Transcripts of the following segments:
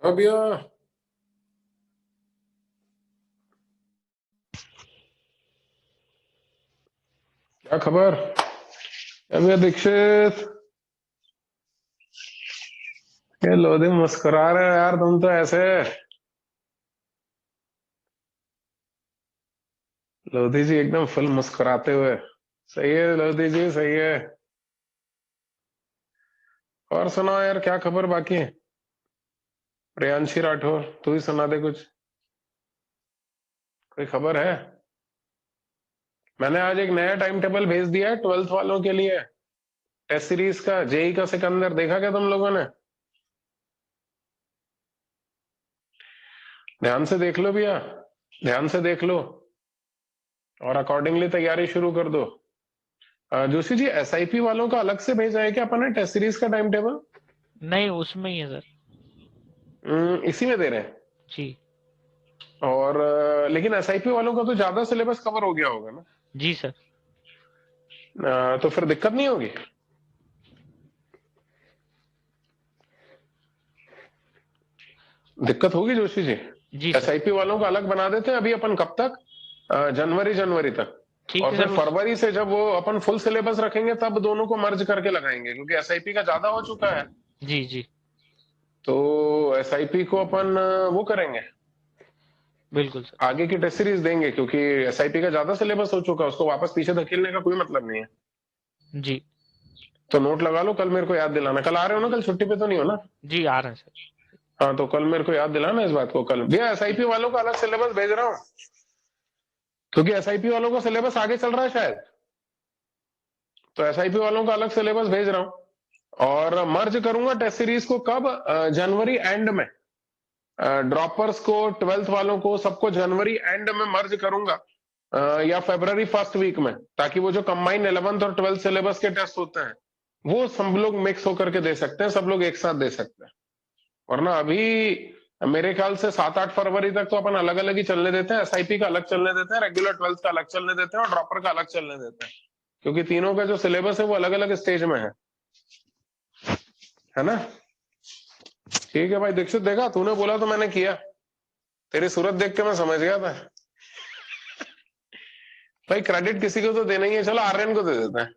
हाँ भैया। क्या खबर? क्या भैया दीक्षित? ये लोधी मुस्कुरा रहे हो यार तुम तो ऐसे। लोधी जी एकदम फुल मुस्कुराते हुए। सही है लोधी जी, सही है। और सुनाओ यार, क्या खबर बाकी? प्रियांशी राठौर, तू ही सुना दे कुछ। कोई खबर है? मैंने आज एक नया टाइम टेबल भेज दिया है 12th वालों के लिए। टेस्ट सीरीज का, जेई का सिकंदर देखा क्या तुम लोगों ने? ध्यान से देख लो भैया, ध्यान से देख लो और अकॉर्डिंगली तैयारी शुरू कर दो। जोशी जी, एसआईपी वालों का अलग से भेजा है क्या अपन ने टेस्ट सीरीज का टाइम टेबल? नहीं, उसमें ही है सर। इसी में दे रहे हैं। जी। और लेकिन एसआईपी वालों का तो ज्यादा सिलेबस कवर हो गया होगा ना? जी सर। तो फिर दिक्कत नहीं होगी? दिक्कत होगी जोशी जी? जी सर। एसआईपी वालों का अलग बना देते हैं अभी अपन, कब तक? जनवरी जनवरी तक। ठीक और है फिर सर। उस फरवरी से जब वो अपन फुल सिलेबस रखेंगे तब दोनों को मर्ज करके लगाएंगे, क्योंकि एसआईपी का ज्यादा हो चुका है। जी जी। तो एसआईपी को अपन वो करेंगे, बिल्कुल सर। आगे की टेस्ट सीरीज देंगे, क्योंकि एसआईपी का ज्यादा सिलेबस हो चुका है, उसको वापस पीछे धकेलने का कोई मतलब नहीं है। जी। तो नोट लगा लो, कल मेरे को याद दिलाना। कल आ रहे हो ना? कल छुट्टी पे तो नहीं हो ना? जी, आ रहे हैं सर। हाँ, तो कल मेरे को याद दिलाना इस बात को। कल भैया एसआईपी वालों का अलग सिलेबस भेज रहा हूँ, क्योंकि एसआईपी वालों का सिलेबस आगे चल रहा है शायद। तो एसआईपी वालों का अलग सिलेबस भेज रहा हूँ और मर्ज करूंगा टेस्ट सीरीज को कब? जनवरी एंड में। ड्रॉपर्स को, 12th वालों को, सबको जनवरी एंड में मर्ज करूंगा, या फरवरी फर्स्ट वीक में, ताकि वो जो कंबाइन 11th और 12th सिलेबस के टेस्ट होते हैं वो सब लोग मिक्स होकर के दे सकते हैं, सब लोग एक साथ दे सकते हैं। वरना अभी मेरे ख्याल से 7-8 फरवरी तक तो अपन अलग अलग ही चलने देते हैं। एसआईपी का अलग चलने देते हैं, रेगुलर 12th का अलग चलने देते हैं और ड्रॉपर का अलग चलने देते हैं, क्योंकि तीनों का जो सिलेबस है वो अलग अलग स्टेज में है ना? ठीक है भाई दीक्षित, देखा तूने बोला तो मैंने किया। तेरी सूरत देख के मैं समझ गया था। भाई क्रेडिट किसी को तो देना ही है, चलो आर्यन को दे देते हैं।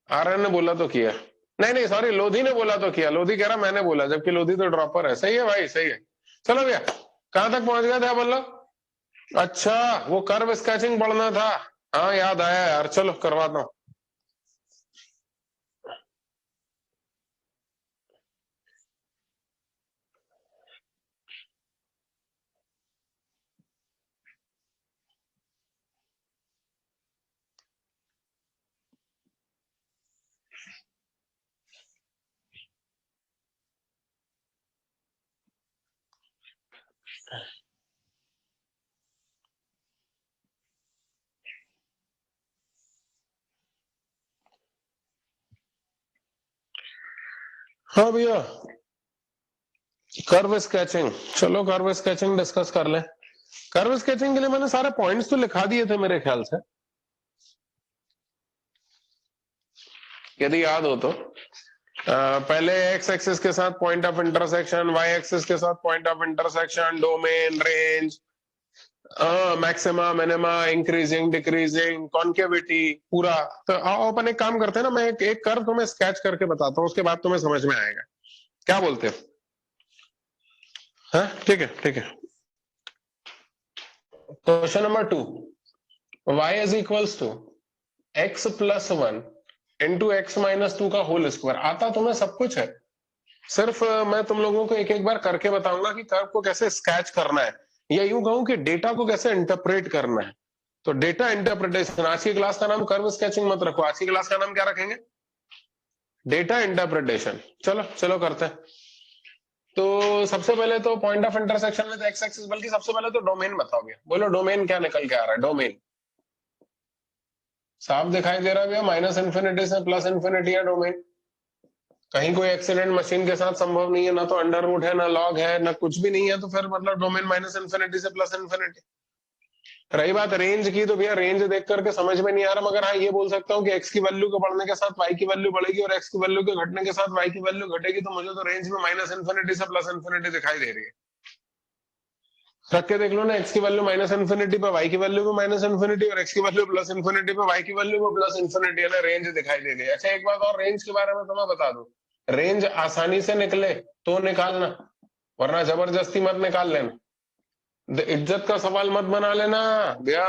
आर्यन ने बोला तो किया। नहीं नहीं सॉरी, लोधी ने बोला तो किया। लोधी कह रहा मैंने बोला, जबकि लोधी तो ड्रॉपर है। सही है भाई, सही है। चलो भैया, कहां तक पहुंच गया था बोलो? अच्छा, वो कर्व स्केचिंग पढ़ना था। हाँ याद आया यार, चलो करवाता हूँ। हाँ भैया, कर्व स्केचिंग, चलो कर्व स्केचिंग डिस्कस कर ले। कर्व स्केचिंग के लिए मैंने सारे पॉइंट्स तो लिखा दिए थे मेरे ख्याल से, यदि याद हो तो। पहले एक्स एक्सिस के साथ point of intersection, y axis के साथ point of intersection, domain, range, maxima, minima, increasing, decreasing, concavity, पूरा। तो आओ अपन एक काम करते हैं ना, मैं एक कर्व तुम्हें स्केच करके बताता हूँ, उसके बाद तुम्हें समझ में आएगा। क्या बोलते हो? हाँ ठीक है, ठीक है। Question number 2, y is equals to x plus 1 into x minus 2 का होल स्क्वायर। आता तुम्हें सब कुछ है, सिर्फ मैं तुम लोगों को एक एक बार करके बताऊंगा कि कर्व को कैसे स्केच करना है, या यूं कहूं कि डेटा को कैसे इंटरप्रेट करना है। तो डेटा इंटरप्रिटेशन, आज की क्लास का नाम कर्व स्केचिंग मत रखो, आज की क्लास का नाम क्या रखेंगे? Data interpretation. चलो चलो करते हैं। तो सबसे पहले तो पॉइंट ऑफ इंटरसेक्शन में तो एक्स एक्सिस, बल्कि सबसे पहले तो डोमेन बताओ भैया, बोलो डोमेन क्या निकल के आ रहा है? डोमेन साफ दिखाई दे रहा है भैया, माइनस इन्फिनिटी से प्लस इन्फिनिटी है डोमेन। कहीं कोई एक्सीडेंट मशीन के साथ संभव नहीं है, ना तो अंडर रूट है, ना लॉग है, ना कुछ भी नहीं है, तो फिर मतलब डोमेन माइनस इन्फिनिटी से प्लस इन्फिनिटी। रही बात रेंज की, तो भैया रेंज देख करके समझ में नहीं आ रहा, मगर हाँ ये बोल सकता हूँ कि x की वैल्यू के बढ़ने के साथ y की वैल्यू बढ़ेगी और x की वैल्यू के घटने के साथ y की वैल्यू घटेगी, तो मुझे तो रेंज में माइनस इन्फिनिटी से प्लस इन्फिनिटी दिखाई दे रही है। रख के देख लो ना, x की वैल्यू माइनस इन्फिनिटी पे y की वैल्यू भी माइनस इन्फिनिटी और x की वैल्यू प्लस इन्फिनिटी पे y की वैल्यू भी प्लस इन्फिनिटी, है ना, रेंज दिखाई दे रही है। अच्छा एक बात और रेंज के बारे में तुम्हें बता दूं, रेंज आसानी से निकले तो निकालना, वरना जबरदस्ती मत निकाल लेना। इज्जत का सवाल मत बना लेना भैया,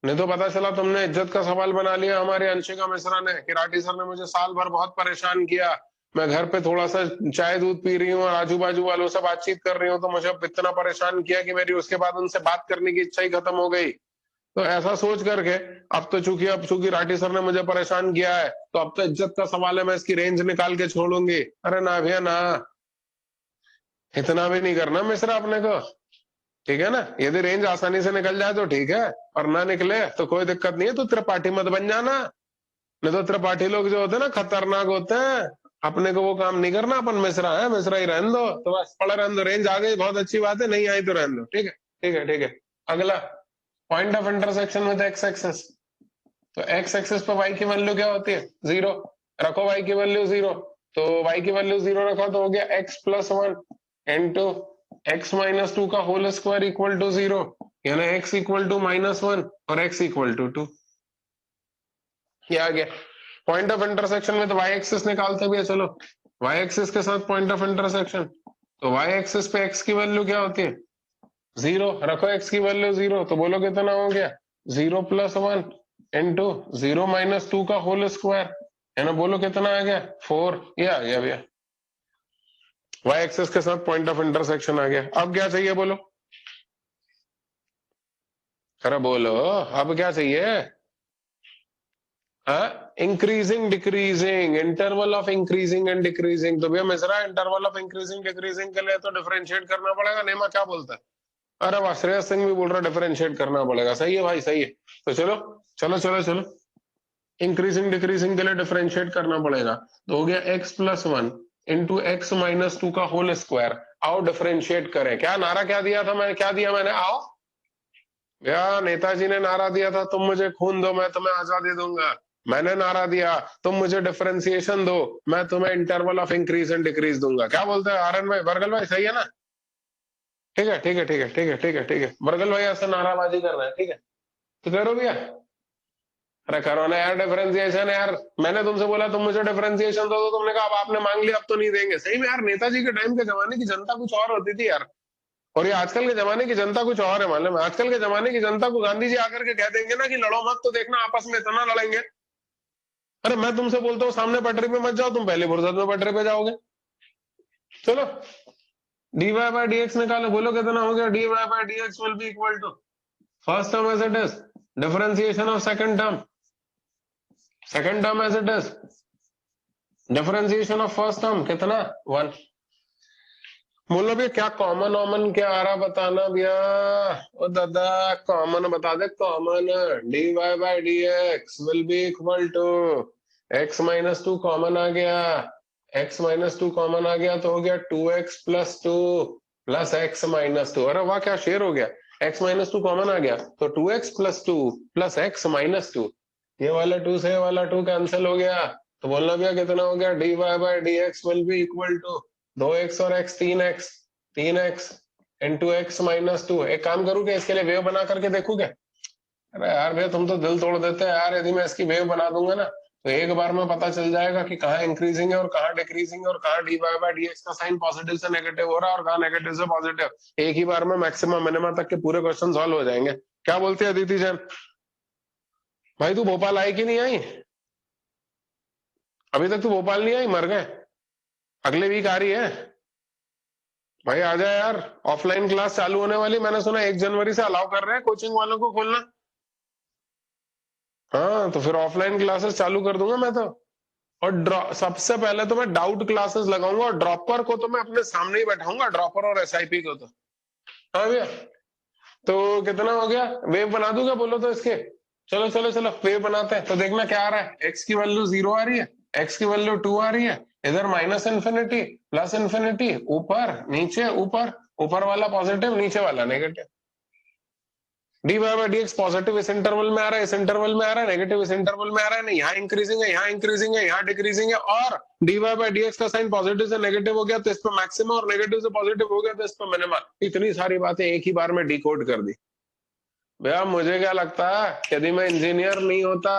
नहीं तो पता चला तुमने इज्जत का सवाल बना लिया। हमारे अंशिका मिश्रा ने कि राठी सर ने मुझे साल भर बहुत परेशान किया, मैं घर पे थोड़ा सा चाय दूध पी रही हूँ और आजू बाजू वालों से बातचीत कर रही हूँ, तो मुझे इतना परेशान किया कि मेरी उसके बाद उनसे बात करने की इच्छा ही खत्म हो गई। तो ऐसा सोच करके अब चूंकि राठी सर ने मुझे परेशान किया है, तो अब तो इज्जत का सवाल है, मैं इसकी रेंज निकाल के छोड़ूंगी। अरे ना भैया ना, इतना भी नहीं करना मिश्रा अपने को, ठीक है ना। यदि रेंज आसानी से निकल जाए तो ठीक है, और ना निकले तो कोई दिक्कत नहीं है, तो त्रिपाठी मत बन जाना। नहीं तो त्रिपाठी लोग जो होते हैं ना खतरनाक होते हैं, अपने को वो काम नहीं करना। अपन मिश्रा है, मिश्रा ही रहने दो, तो बस पड़े रहने दो। रेंज आ गई बहुत अच्छी बात है, नहीं आई तो रहने दो, ठीक है ठीक है ठीक है। अगला point of intersection with x axis, तो एक्स एक्सिस पे वाई की वैल्यू क्या होती है, 0। रखो वाई की वैल्यू 0, तो वाई की वैल्यू 0 रखो तो हो गया x plus 1 into x minus 2 का होल स्क्वायर इक्वल टू 0, यानी एक्स इक्वल टू -1 और एक्स इक्वल टू 2। ये आ गया पॉइंट ऑफ इंटरसेक्शन में। तो वाई एक्सिस निकालते भी है, चलो वाई एक्सिस के साथ पॉइंट ऑफ इंटरसेक्शन, तो वाई एक्सिस पे एक्स की वैल्यू क्या होती है, 0। रखो एक्स की वैल्यू 0, तो बोलो कितना हो गया, 0 प्लस 1 इंटू 0 माइनस 2 का होल स्क्वायर, है ना, बोलो कितना आ गया, 4। ये आ गया भैया, वाई एक्सिस के साथ पॉइंट ऑफ इंटरसेक्शन आ गया। अब क्या चाहिए बोलो, अरे बोलो अब क्या चाहिए, increasing decreasing, interval of increasing and decreasing. तो भैया Mishra interval of increasing decreasing के लिए तो डिफरेंशिएट करना पड़ेगा। नेमा क्या बोलता है, अरे वाह, श्रेयस सिंह भी बोल रहा है डिफरेंशिएट करना पड़ेगा। सही है भाई सही है, तो चलो चलो चलो चलो, इंक्रीजिंग डिक्रीजिंग के लिए डिफरेंशिएट करना पड़ेगा। तो हो गया x plus 1 into x minus 2 का होल स्क्वायर। आओ डिफरेंशिएट करें। क्या नारा क्या दिया था मैंने, क्या दिया मैंने, आओ भैया, नेताजी ने नारा दिया था तुम मुझे खून दो मैं तुम्हें आजादी दूंगा। मैंने नारा दिया तुम मुझे डिफरेंशिएशन दो मैं तुम्हें interval of increase and decrease दूंगा। क्या बोलते हैं आरएन भाई, बरगल भाई, सही है ना, ठीक है ठीक है ठीक है ठीक है ठीक है ठीक है। बरगल भाई ऐसे नाराबाजी कर रहे हैं, ठीक है, तो करो भैया, अरे करो ना यार डिफरेंशिएशन यार। मैंने तुमसे बोला तुम मुझे डिफरेंशिएशन दो, तो तुमने कहा अब आपने मांग लिया अब तो नहीं देंगे। सही में यार, नेताजी के टाइम के जमाने की जनता कुछ और होती थी यार, और ये आजकल के जमाने की जनता कुछ और है मालूम है। आजकल के जमाने की जनता को गांधी जी आकर के कह देंगे ना कि लड़ो मत, तो देखना आपस में इतना लड़ेंगे। अरे मैं तुमसे बोलता हूँ सामने पटरी पे मत जाओ, तुम पहले फुर्सत में पटरी पे जाओगे। चलो dy बाय dx निकालो, बोलो कितना हो गया, dy by dx will be equal to first term as it is, differentiation of second term as it is, differentiation of first term कितना 1। बोलो भैया क्या कॉमन ऑमन क्या आ रहा बताना भैया, ओ दादा कॉमन बता दे, common dy by dx will be equal to x minus 2 common आ गया, x माइनस 2 कॉमन आ गया तो हो गया 2x plus 2 plus x minus 2। अरे वाह क्या शेर हो गया, x माइनस 2 कॉमन आ गया तो 2x plus 2 plus x minus 2, ये वाला 2 से ये वाला 2 कैंसिल हो गया, तो बोलना भैया कितना हो गया, dy by dx will be equal to 2x और x 3x into x minus 2। एक काम करूँ क्या, इसके लिए वेव बना करके देखूं क्या। अरे यार भैया तुम तो दिल तोड़ देते हैं यार, यदि मैं इसकी वेव बना दूंगा ना तो एक बार में पता चल जाएगा कि कहाँ इंक्रीजिंग है और कहाँ डिक्रीजिंग है, और कहाँ dy बाय dx का साइन पॉजिटिव से नेगेटिव हो रहा है और कहाँ नेगेटिव से पॉजिटिव। एक ही बार में मैक्सिमम मिनिमम तक के पूरे क्वेश्चन सॉल्व हो जाएंगे। क्या बोलते हैं अदिति जैन, भाई तू भोपाल आई कि नहीं आई, अभी तक तू भोपाल नहीं आई, मर गए, अगले वीक आ रही है भाई, आ जाए यार। ऑफलाइन क्लास चालू होने वाली, मैंने सुना 1 जनवरी से अलाउ कर रहे हैं कोचिंग वालों को खोलना। हाँ तो फिर ऑफलाइन क्लासेस चालू कर दूंगा मैं तो, और सबसे पहले तो मैं डाउट क्लासेस लगाऊंगा, और ड्रॉपर को तो मैं अपने सामने ही बैठाऊंगा, ड्रॉपर और एसआईपी को तो। हाँ भैया, तो कितना हो गया, वेव बना दूंगा बोलो तो इसके, चलो चलो चलो वेव बनाते हैं। तो देखना क्या आ रहा है, एक्स की वैल्यू 0 आ रही है, एक्स की वैल्यू 2 आ रही है, इधर माइनस इन्फिनिटी प्लस इन्फिनिटी, ऊपर नीचे ऊपर, ऊपर वाला पॉजिटिव नीचे वाला negative. D y by d x positive इस इंटरवल में आ रहा है, इस इंटरवल में आ रहा है, नेगेटिव इस इंटरवल में आ रहा है, नहीं यहाँ इंक्रीजिंग है, यहाँ इंक्रीजिंग है, यहाँ डिक्रीजिंग है, और d y by d x का साइन पॉजिटिव से नेगेटिव हो गया तो इस पर मैक्सिमम, और नेगेटिव से पॉजिटिव हो गया तो इस पर मिनिमम। इतनी सारी बातें एक ही बार में डिकोड कर दी। भैया मुझे क्या लगता है, यदि मैं इंजीनियर नहीं होता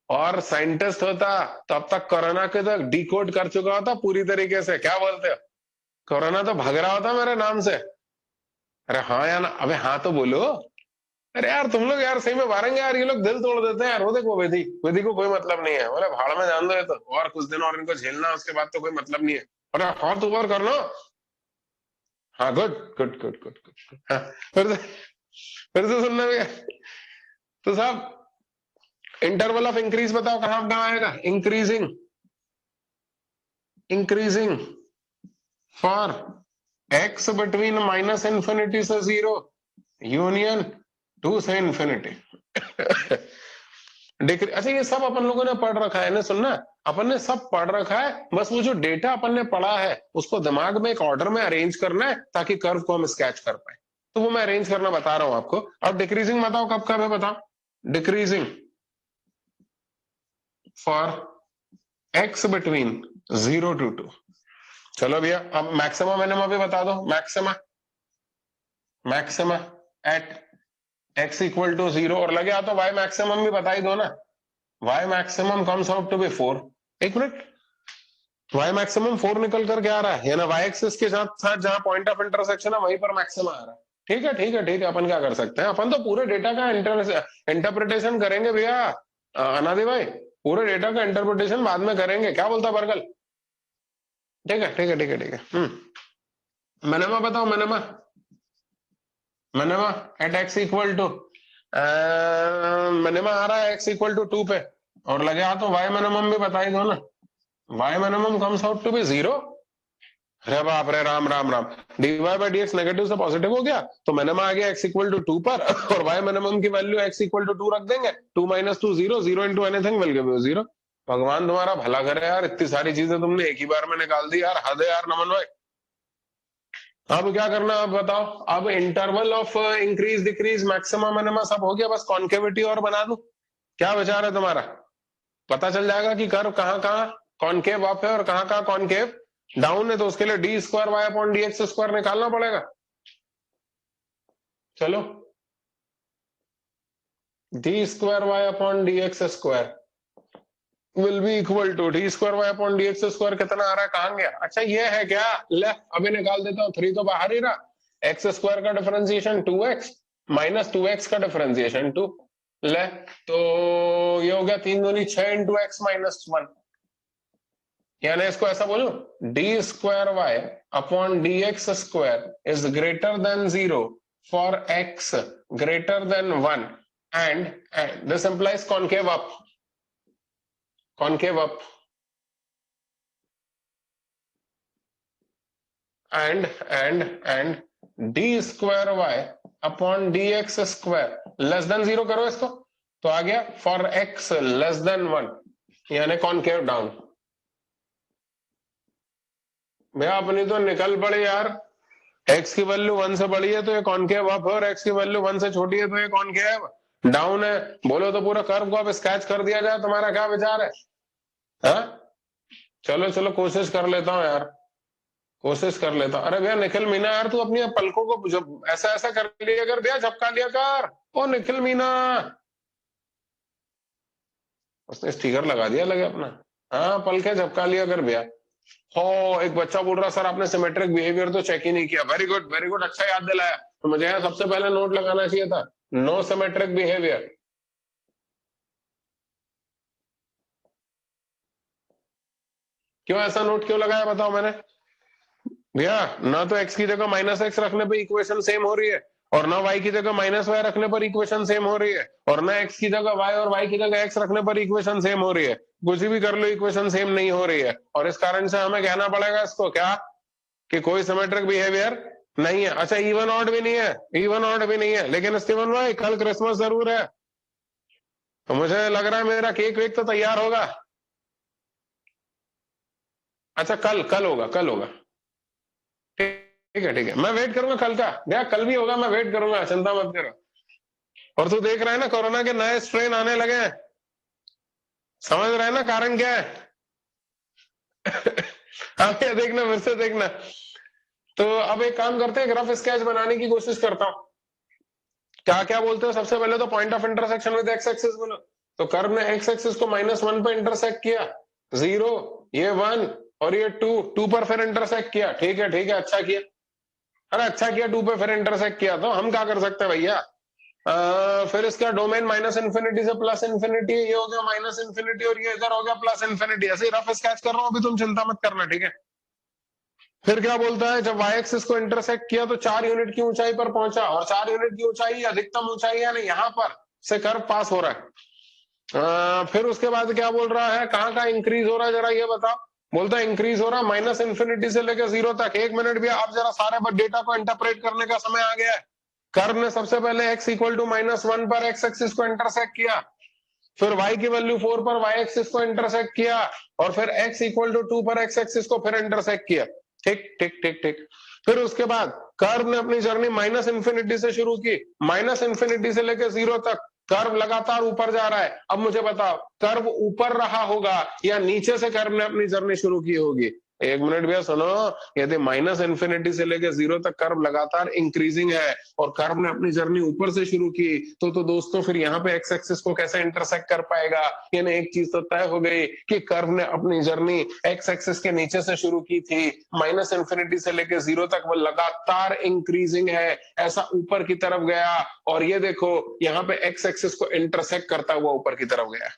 और साइंटिस्ट होता तो अब तक कोरोना के तक डिकोड कर चुका होता पूरी तरीके से। क्या बोलते हो? कोरोना तो भाग रहा होता मेरे नाम से। अरे हाँ या ना? अबे हाँ तो बोलो। अरे यार तुम लोग यार सही में मारेंगे यार, ये लोग दिल तोड़ देते हैं यार। वो देखो विधि, विधि को कोई मतलब नहीं है, बोले भाड़ में जान दो ये तो, और कुछ दिन और इनको झेलना, उसके बाद तो कोई मतलब नहीं है। अरे हाथ ऊपर कर लो। हाँ good good good good good. हाँ, फिर से सुनना भैया। तो साहब इंटरवल ऑफ इंक्रीज बताओ कहां कहां आएगा? Increasing, increasing for x between minus infinity से 0 यूनियन 2 से इंफिनिटी। अच्छा ये सब अपन लोगों ने पढ़ रखा है ना, सुनना, अपन ने सब पढ़ रखा है, बस वो जो डेटा अपन ने पढ़ा है उसको दिमाग में एक ऑर्डर में अरेंज करना है ताकि कर्व को हम स्केच कर पाए। तो वो मैं अरेंज करना बता रहा हूं आपको। अब डिक्रीजिंग बताओ कब कब है, बताओ। Decreasing for x between 0 to 2। चलो भैया अब मैक्सिमम मिनिमम भी बता दो। Maxima, maxima at x equal to 0, और लगे तो y मैक्सिमम भी बता ही दो ना। y maximum comes out to be 4। एक मिनट, y मैक्सिमम 4 निकल कर क्या आ रहा है? या ना y एक्सिस के साथ साथ जहां पॉइंट ऑफ इंटरसेक्शन है वहीं पर मैक्सिमम आ रहा है। ठीक है ठीक है ठीक है, अपन क्या कर सकते हैं, अपन तो पूरे डेटा का इंटरप्रिटेशन करेंगे भैया। अनादि भाई पूरे डेटा का इंटरप्रिटेशन बाद में करेंगे, क्या बोलता बरगल? ठीक है ठीक है ठीक है ठीक है। मिनिमा बताओ, minima, minima at x equal to, minima आ रहा है एक्स इक्वल टू 2 पे, और लगे तो वाई मिनिमम भी बता ही दो ना। Y minimum comes out to be 0। अरे बाप रे, Ram Ram Ram. D y by d x negative से पॉजिटिव हो गया तो मिनिमा आ गया एक्स इक्वल टू 2 पर, और वाई मिनिमम की वैल्यू एक्स इक्वल टू 2 रख देंगे। 2 minus 2 0, 0 into anything will give you 0। भगवान तुम्हारा भला करे यार, इतनी सारी चीजें तुमने एक ही बार में निकाल दी यार, हद है यार नमन भाई। अब क्या करना आप बताओ? अब interval of increase decrease maximum minima सब हो गया, बस कॉन्केविटी और बना दूं। क्या विचार है तुम्हारा? पता चल जाएगा कि कर्व कहां कहां कॉन्केव अप है और कहां कहां कॉन्केव डाउन है, तो उसके लिए d square y upon d x square निकालना पड़ेगा। चलो, d square y upon d x square will be equal to d square y upon d x square. कितना आ रहा है, कहां गया? अच्छा ये है क्या? ले अभी निकाल देता हूं, 3 तो बाहर ही रहा। एक्स स्क्वायर का डिफरेंशिएशन 2x माइनस 2x का डिफरेंशिएशन 2। ले तो ये हो गया 3 दूनी 6 इंटू एक्स माइनस 1। यानी इसको ऐसा बोलूं, d square y upon d x square is greater than 0 for x greater than 1 and this implies concave up, concave up, and d square y upon dx square less than 0 करो इसको, तो आ गया for x less than 1 यानी concave down. भैया अपनी तो निकल पड़े यार, x की वैल्यू 1 से बड़ी है तो ये कॉन्केव अप है, और x की वैल्यू 1 से छोटी है तो ये कॉन्केव डाउन है। बोलो तो पूरा कर्व को अब स्केच कर दिया जाए, तुम्हारा क्या विचार है? हाँ चलो चलो कोशिश कर लेता हूँ यार, कोशिश कर लेता हूँ। अरे भैया निखिल मीना यार, तू अपनी पलकों को जब ऐसा ऐसा कर लिया कर भैया, झपका लिया कर। ओ निखिल मीना, उसने स्टिकर लगा दिया लगे अपना। हाँ पलके झपका लिया कर भैया। हो एक बच्चा बोल रहा सर आपने सिमेट्रिक बिहेवियर तो चेक ही नहीं किया। वेरी गुड वेरी गुड, अच्छा याद दिलाया। तो मुझे यहाँ सबसे पहले नोट लगाना चाहिए था, नो सिमेट्रिक बिहेवियर। क्यों ऐसा नोट क्यों लगाया बताओ मैंने? भैया ना तो x की जगह माइनस एक्स रखने पे इक्वेशन सेम हो रही है, और ना y की जगह माइनस वाई रखने पर इक्वेशन सेम हो रही है, और ना x की जगह y और y की जगह x रखने पर इक्वेशन सेम हो रही है। कुछ भी कर लो इक्वेशन सेम नहीं हो रही है, और इस कारण से हमें कहना पड़ेगा इसको क्या, कि कोई सिमेट्रिक बिहेवियर नहीं है। अच्छा इवन ऑड भी नहीं है, इवन ऑड भी नहीं है, लेकिन स्टीवन भाई कल क्रिसमस जरूर है, तो मुझे लग रहा है मेरा केक वेक तो तैयार होगा। अच्छा कल कल होगा, कल होगा, ठीक है ठीक है, मैं वेट करूंगा कल का। भैया कल भी होगा, मैं वेट करूंगा, चिंता मत करो। और तू देख रहा है ना कोरोना के नए स्ट्रेन आने लगे हैं, समझ रहा है ना कारण क्या है? आगे देखना, फिर से देखना। तो अब एक काम करते हैं, रफ स्केच बनाने की कोशिश करता हूं। क्या क्या बोलते हो? सबसे पहले तो point of intersection with x axis बोलो। तो कर्व ने एक्स एक्सिस को -1 पे इंटरसेक्ट किया, 0, ये 1 और ये 2 पर फिर इंटरसेक्ट किया। ठीक है ठीक है, अच्छा किया। अरे अच्छा किया, 2 पे फिर इंटरसेक्ट किया। तो हम क्या कर सकते हैं भैया, फिर इसका डोमेन -इंफिनिटी से +इंफिनिटी, ये हो गया -इंफिनिटी और ये इधर हो गया +इंफिनिटी। ऐसे ही रफ स्केच कर रहा हूं अभी, तुम चिंता मत करना, ठीक है? फिर क्या बोलता है, जब y एक्सिस को इंटरसेक्ट किया तो 4 यूनिट की ऊंचाई पर पहुंचा, और 4 यूनिट की ऊंचाई अधिकतम ऊंचाई है, यानी यहां पर से कर्व पास हो रहा है। फिर उसके बाद क्या बोल रहा है, कहां कहां इंक्रीज हो रहा है, जरा ये बताओ। बोलता है इंक्रीज हो रहा है -इंफिनिटी से लेकर 0 तक। 1 मिनट भी, अब जरा सारे डेटा को इंटरप्रेट करने का समय आ गया है। कर्व ने सबसे पहले x इक्वल टू -1 पर x एक्सिस को इंटरसेक्ट किया, फिर y की वैल्यू 4 पर y एक्सिस को इंटरसेक्ट किया, और फिर x इक्वल टू 2 पर x एक्सिस को फिर इंटरसेक्ट किया। ठीक ठीक ठीक ठीक। फिर उसके बाद कर्व ने अपनी जर्नी -इंफिनिटी से शुरू की, -इंफिनिटी से लेकर 0 तक कर्व लगातार ऊपर जा रहा है। अब मुझे बताओ, कर्व ऊपर रहा होगा या नीचे से कर्व ने अपनी जर्नी शुरू की होगी? 1 मिनट भैया सुनो, यदि -इंफिनिटी से लेकर 0 तक कर्व लगातार इंक्रीजिंग है और कर्व ने अपनी जर्नी ऊपर से शुरू की, तो दोस्तों फिर यहाँ पे एक्स एक्सिस को कैसे इंटरसेक्ट कर पाएगा? यानी एक चीज तो तय हो गई कि कर्व ने अपनी जर्नी एक्स एक्सिस के नीचे से शुरू की थी, -इंफिनिटी से लेकर 0 तक वो लगातार इंक्रीजिंग है, ऐसा ऊपर की तरफ गया, और ये देखो यहाँ पे एक्स एक्सिस को इंटरसेक्ट करता हुआ ऊपर की तरफ गया।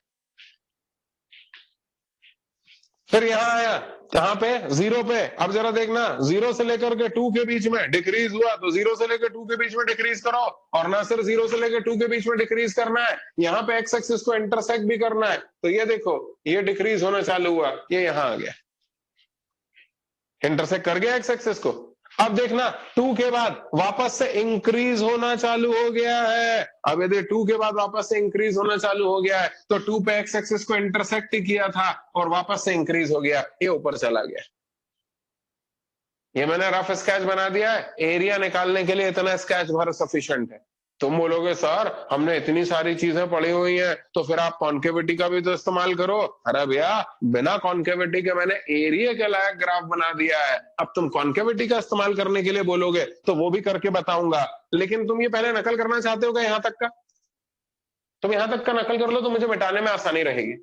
फिर यहां आया, कहां पे? 0 पे। अब जरा देखना, 0 से लेकर के 2 के बीच में डिक्रीज हुआ, तो 0 से लेकर 2 के बीच में डिक्रीज करो, और ना सिर्फ 0 से लेकर 2 के बीच में डिक्रीज करना है, यहाँ पे एक्स एक्सिस को इंटरसेक्ट भी करना है। तो ये देखो, ये डिक्रीज होना चालू हुआ, ये यहां आ गया, इंटरसेक्ट कर गया एक्स एक्सिस को। अब देखना, 2 के बाद वापस से इंक्रीज होना चालू हो गया है। अब यदि 2 के बाद वापस से इंक्रीज होना चालू हो गया है, तो 2 पे एक्स एक्सिस को इंटरसेक्ट किया था और वापस से इंक्रीज हो गया, ये ऊपर चला गया। ये मैंने रफ स्केच बना दिया है, एरिया निकालने के लिए इतना स्केच भर सफिशिएंट है। तुम बोलोगे सर हमने इतनी सारी चीजें पढ़ी हुई हैं, तो फिर आप कॉन्केविटी का भी तो इस्तेमाल करो। अरे भैया, बिना कॉन्केविटी के मैंने एरिया के लायक ग्राफ बना दिया है। अब तुम कॉन्केविटी का इस्तेमाल करने के लिए बोलोगे तो वो भी करके बताऊंगा, लेकिन तुम ये पहले नकल करना चाहते हो क्या यहाँ तक का? तुम यहाँ तक का नकल कर लो तो मुझे मिटाने में आसानी रहेगी।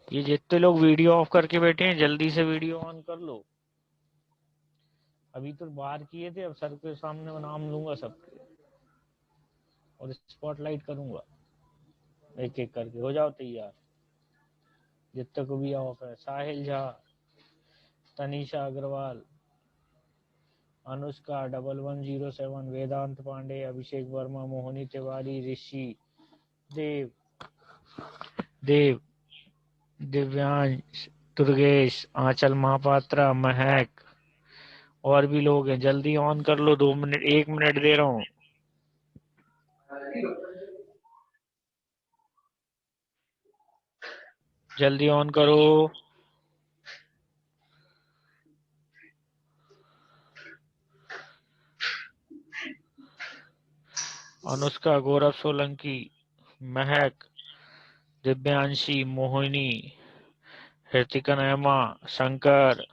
ये जितने लोग वीडियो ऑफ करके बैठे हैं जल्दी से वीडियो ऑन कर लो। अभी तो बाहर किए थे, अब सर के सामने नाम लूंगा सबके और स्पॉटलाइट करूंगा, एक एक करके। हो जाओ तैयार, जितने को भी ऑफ है। साहिल झा, तनीषा अग्रवाल, अनुष्का 1107, वेदांत पांडे, अभिषेक वर्मा, मोहिनी तिवारी, ऋषि, देव देव दिव्यांश, दुर्गेश, आंचल महापात्रा, महक, और भी लोग हैं, जल्दी ऑन कर लो, 2 मिनट 1 मिनट दे रहा हूँ। जल्दी ऑन करो। अनुष्का, गौरव सोलंकी, महक, दिव्यांशी, मोहिनी, हृतिका नैमा, शंकर।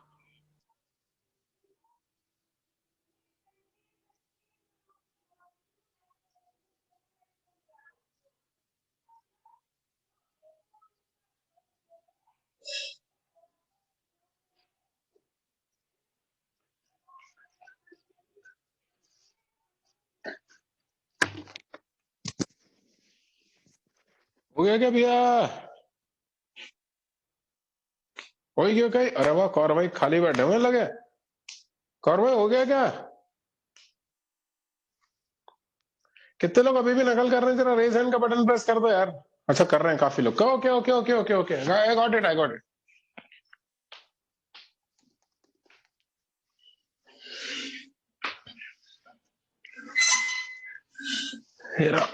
हो गया क्या भैया? हो गया कहीं? अरे वाह, कौर भाई खाली बैठे हुए लगे। कौर भाई हो गया क्या? कितने लोग अभी भी नकल कर रहे हैं? जरा रेज हैंड का बटन प्रेस कर दो यार। अच्छा कर रहे हैं काफी लोग। Okay okay okay okay okay, I got it, I got it. Hera.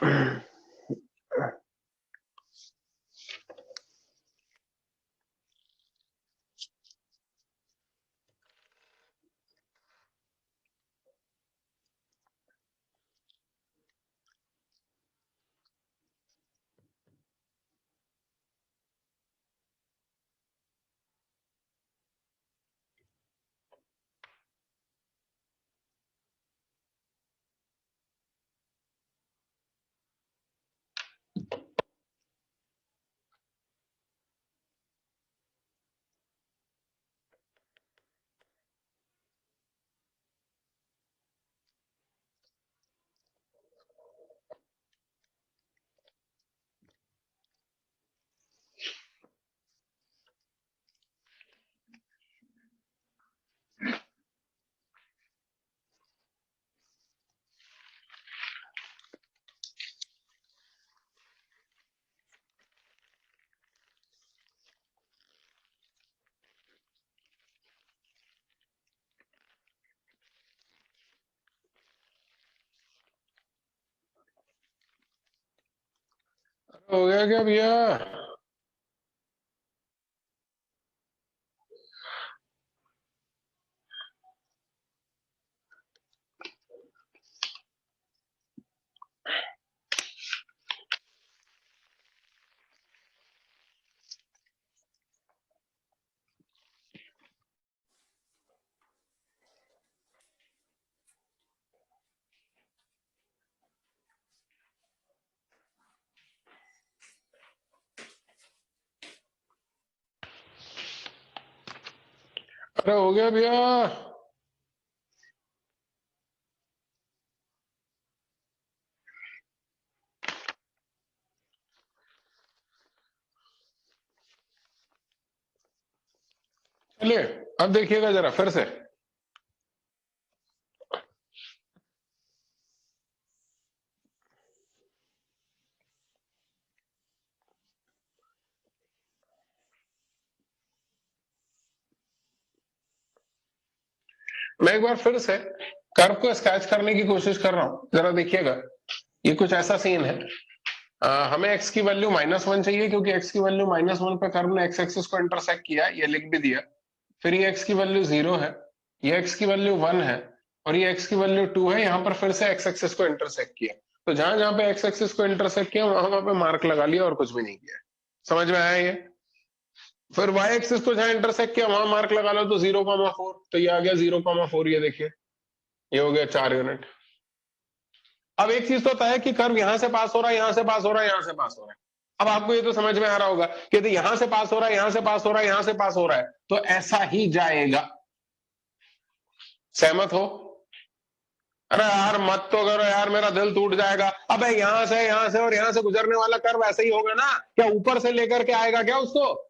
हो गया क्या भैया? अरे हो गया भैया? चलिए अब देखिएगा जरा फिर से। मैं एक बार फिर से कर्व को स्केच करने की कोशिश कर रहा हूं, जरा देखिएगा। ये कुछ ऐसा सीन है। हमें x की वैल्यू -1 चाहिए, क्योंकि x की वैल्यू -1 पे कर्व ने x एक्सिस को इंटरसेक्ट किया, ये लिख भी दिया। फिर ये x की वैल्यू 0 है, ये x की वैल्यू 1 है, और ये x की वैल्यू 2 है। यहां पर फिर से x एक्सिस को इंटरसेक्ट किया। तो जहां जहां पे x एक्सिस को इंटरसेक्ट किया वहां वहां पे मार्क लगा लिया और कुछ भी नहीं किया। समझ में आया ये? फिर y एक्सिस को जहां इंटरसेक्ट किया वहां मार्क लगा लो, तो 0,4, तो ये आ गया 0,4। ये देखिए, ये हो गया 4 यूनिट। अब एक चीज तो तय है कि कर्व यहां से पास हो रहा है, यहां से पास हो रहा है, यहां से पास हो रहा है। अब आपको ये तो समझ में आ रहा होगा कि यदि यहां से पास हो रहा है, यहां से पास हो रहा है, यहां से पास हो रहा है, तो ऐसा ही जाएगा। सहमत हो? अरे यार मत तो करो यार, मेरा दिल टूट जाएगा। अबे यहां से और यहां से गुजरने वाला कर्व ऐसे ही होगा ना? क्या ऊपर से लेकर के आएगा क्या उसको?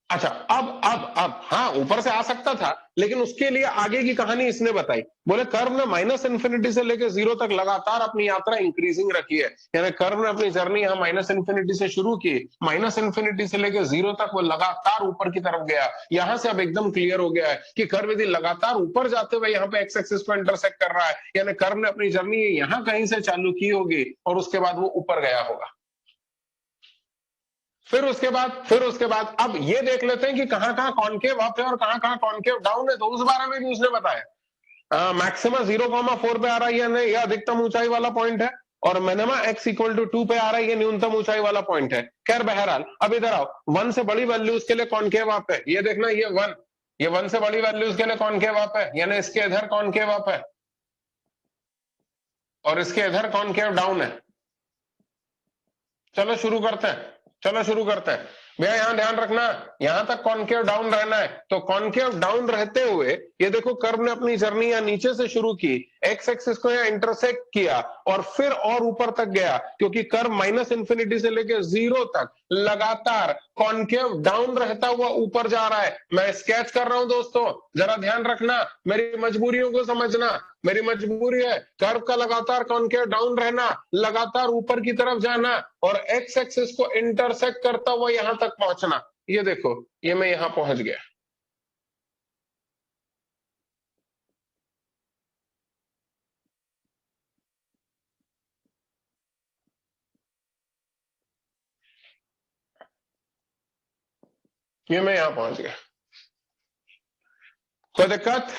अच्छा, अब हाँ, ऊपर से आ सकता था, लेकिन उसके लिए आगे की कहानी इसने बताई। बोले कर्व ने माइनस इन्फिनिटी से लेकर 0 तक लगातार अपनी यात्रा इंक्रीजिंग रखी है। यानी कर्व ने अपनी जर्नी यहाँ माइनस इन्फिनिटी से शुरू की, माइनस इन्फिनिटी से लेकर 0 तक वो लगातार ऊपर की तरफ गया। यहां से अब एकदम क्लियर हो गया है कि कर्व यदि लगातार ऊपर जाते हुए यहाँ पे एक्स एक्सिस को इंटरसेक्ट कर रहा है, यानी कर्व ने अपनी जर्नी यहाँ कहीं से चालू की होगी और उसके बाद वो ऊपर गया होगा। फिर उसके बाद अब ये देख लेते हैं कि कहां कहां कॉनकेव अप है और कहां कहां कॉनकेव डाउन है। तो उस बारे में भी उसने बताया। मैक्सिमा 0,4 पे आ रहा है, या नहीं, यह अधिकतम ऊंचाई वाला पॉइंट है, और मिनिमा x इक्वल टू 2 पे आ रहा है, ये न्यूनतम ऊंचाई वाला पॉइंट है। खैर बहरहाल अब इधर आओ, 1 से बड़ी वैल्यूज के लिए कॉनकेव अप है। ये देखना, ये 1 से बड़ी वैल्यूज के लिए कॉनकेव अप है, यानी इसके इधर कॉनकेव अप है और इसके इधर कॉनकेव डाउन है। चलो शुरू करते हैं। भैया यहाँ ध्यान रखना, यहां तक कॉनकेव डाउन रहना है। तो कॉनकेव डाउन रहते हुए ये देखो कर्व ने अपनी जर्नी यहाँ नीचे से शुरू की, एक्स एक्सिस को यहाँ इंटरसेक्ट किया और फिर और ऊपर तक गया, क्योंकि कर्व माइनस इन्फिनिटी से लेकर 0 तक लगातार कॉनकेव डाउन रहता हुआ ऊपर जा रहा है। मैं स्केच कर रहा हूं दोस्तों, जरा ध्यान रखना, मेरी मजबूरियों को समझना। मेरी मजबूरी है कर्व का लगातार कॉनकेव डाउन रहना, लगातार ऊपर की तरफ जाना और एक्स एक्सिस को इंटरसेक्ट करता हुआ यहां तक पहुंचना। ये देखो, ये मैं यहां पहुंच गया। ये मैं यहां पहुंच गया, कोई दिक्कत?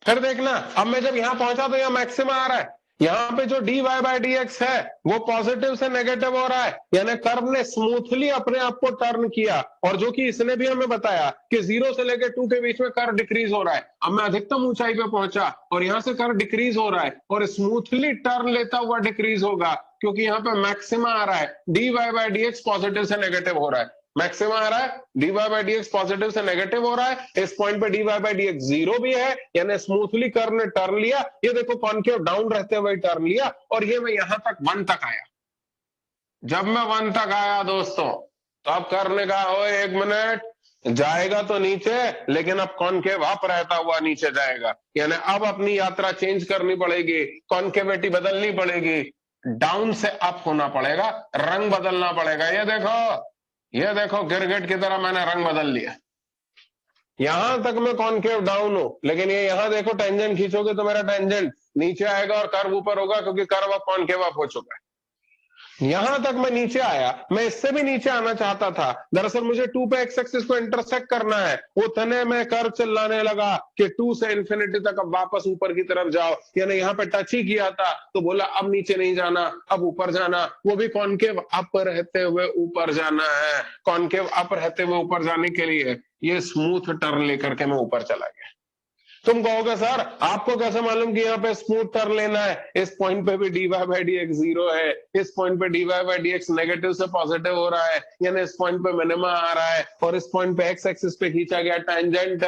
फिर देखना, अब मैं जब यहां पहुंचा तो यहां मैक्सिमा आ रहा है। यहाँ पे जो dy बाय dx है वो पॉजिटिव से नेगेटिव हो रहा है, यानी कर्व ने स्मूथली अपने आप को टर्न किया, और जो कि इसने भी हमें बताया कि 0 से लेकर 2 के बीच में कर्व डिक्रीज हो रहा है। अब मैं अधिकतम ऊंचाई पे पहुंचा और यहां से कर्व डिक्रीज हो रहा है और स्मूथली टर्न लेता हुआ डिक्रीज होगा, क्योंकि यहाँ पे मैक्सिमा आ रहा है, dy बाय dx पॉजिटिव से नेगेटिव हो रहा है। मैक्सिमा आ रहा है, dy बाय dx पॉजिटिव से नेगेटिव हो रहा है। इस पॉइंट पे dy बाय dx 0 भी है, यानी स्मूथली कर्व ने टर्न लिया। ये देखो कॉनकेव डाउन रहते हुए टर्न लिया, और ये मैं यहां तक 1 तक आया। जब मैं 1 तक आया दोस्तों, तो अब करने का हो 1 मिनट, जाएगा तो नीचे, लेकिन अब कॉनकेव अप रहता हुआ नीचे जाएगा, यानी अब अपनी यात्रा चेंज करनी पड़ेगी, कॉनकेविटी बदलनी पड़ेगी, डाउन से अप होना पड़ेगा, रंग बदलना पड़ेगा। ये देखो गिरगिट की तरह मैंने रंग बदल लिया। यहां तक मैं कॉनकेव डाउन हूं, लेकिन ये यहां देखो, टेंजेंट खींचोगे तो मेरा टेंजेंट नीचे आएगा और कर्व ऊपर होगा, क्योंकि कर्व अब कॉनकेव अप हो चुका है। यहां तक मैं नीचे आया, मैं इससे भी नीचे आना चाहता था। दरअसल मुझे 2 पे एक्स एक्सिस को इंटरसेक्ट करना है। उतने में कर्व चिल्लाने लगा कि 2 से इंफिनिटी तक अब वापस ऊपर की तरफ जाओ, यानी यहां पे टच ही किया था, तो बोला अब नीचे नहीं जाना, अब ऊपर जाना, वो भी कॉनकेव अप रहते हुए ऊपर जाना है। कॉनकेव अप रहते हुए ऊपर जाने के लिए ये स्मूथ टर्न लेकर के मैं ऊपर चला गया। तुम कहोगे सर आपको कैसे मालूम कि यहाँ पे स्मूथ टर्न लेना है? इस पॉइंट पे भी dy बाय dx 0 है, इस पॉइंट पे dy बाय dx नेगेटिव से पॉजिटिव हो रहा है, यानी इस पॉइंट पे मिनिमा आ रहा है, और इस पॉइंट पे एक्स एक्सिस पे खींचा गया टेंजेंट,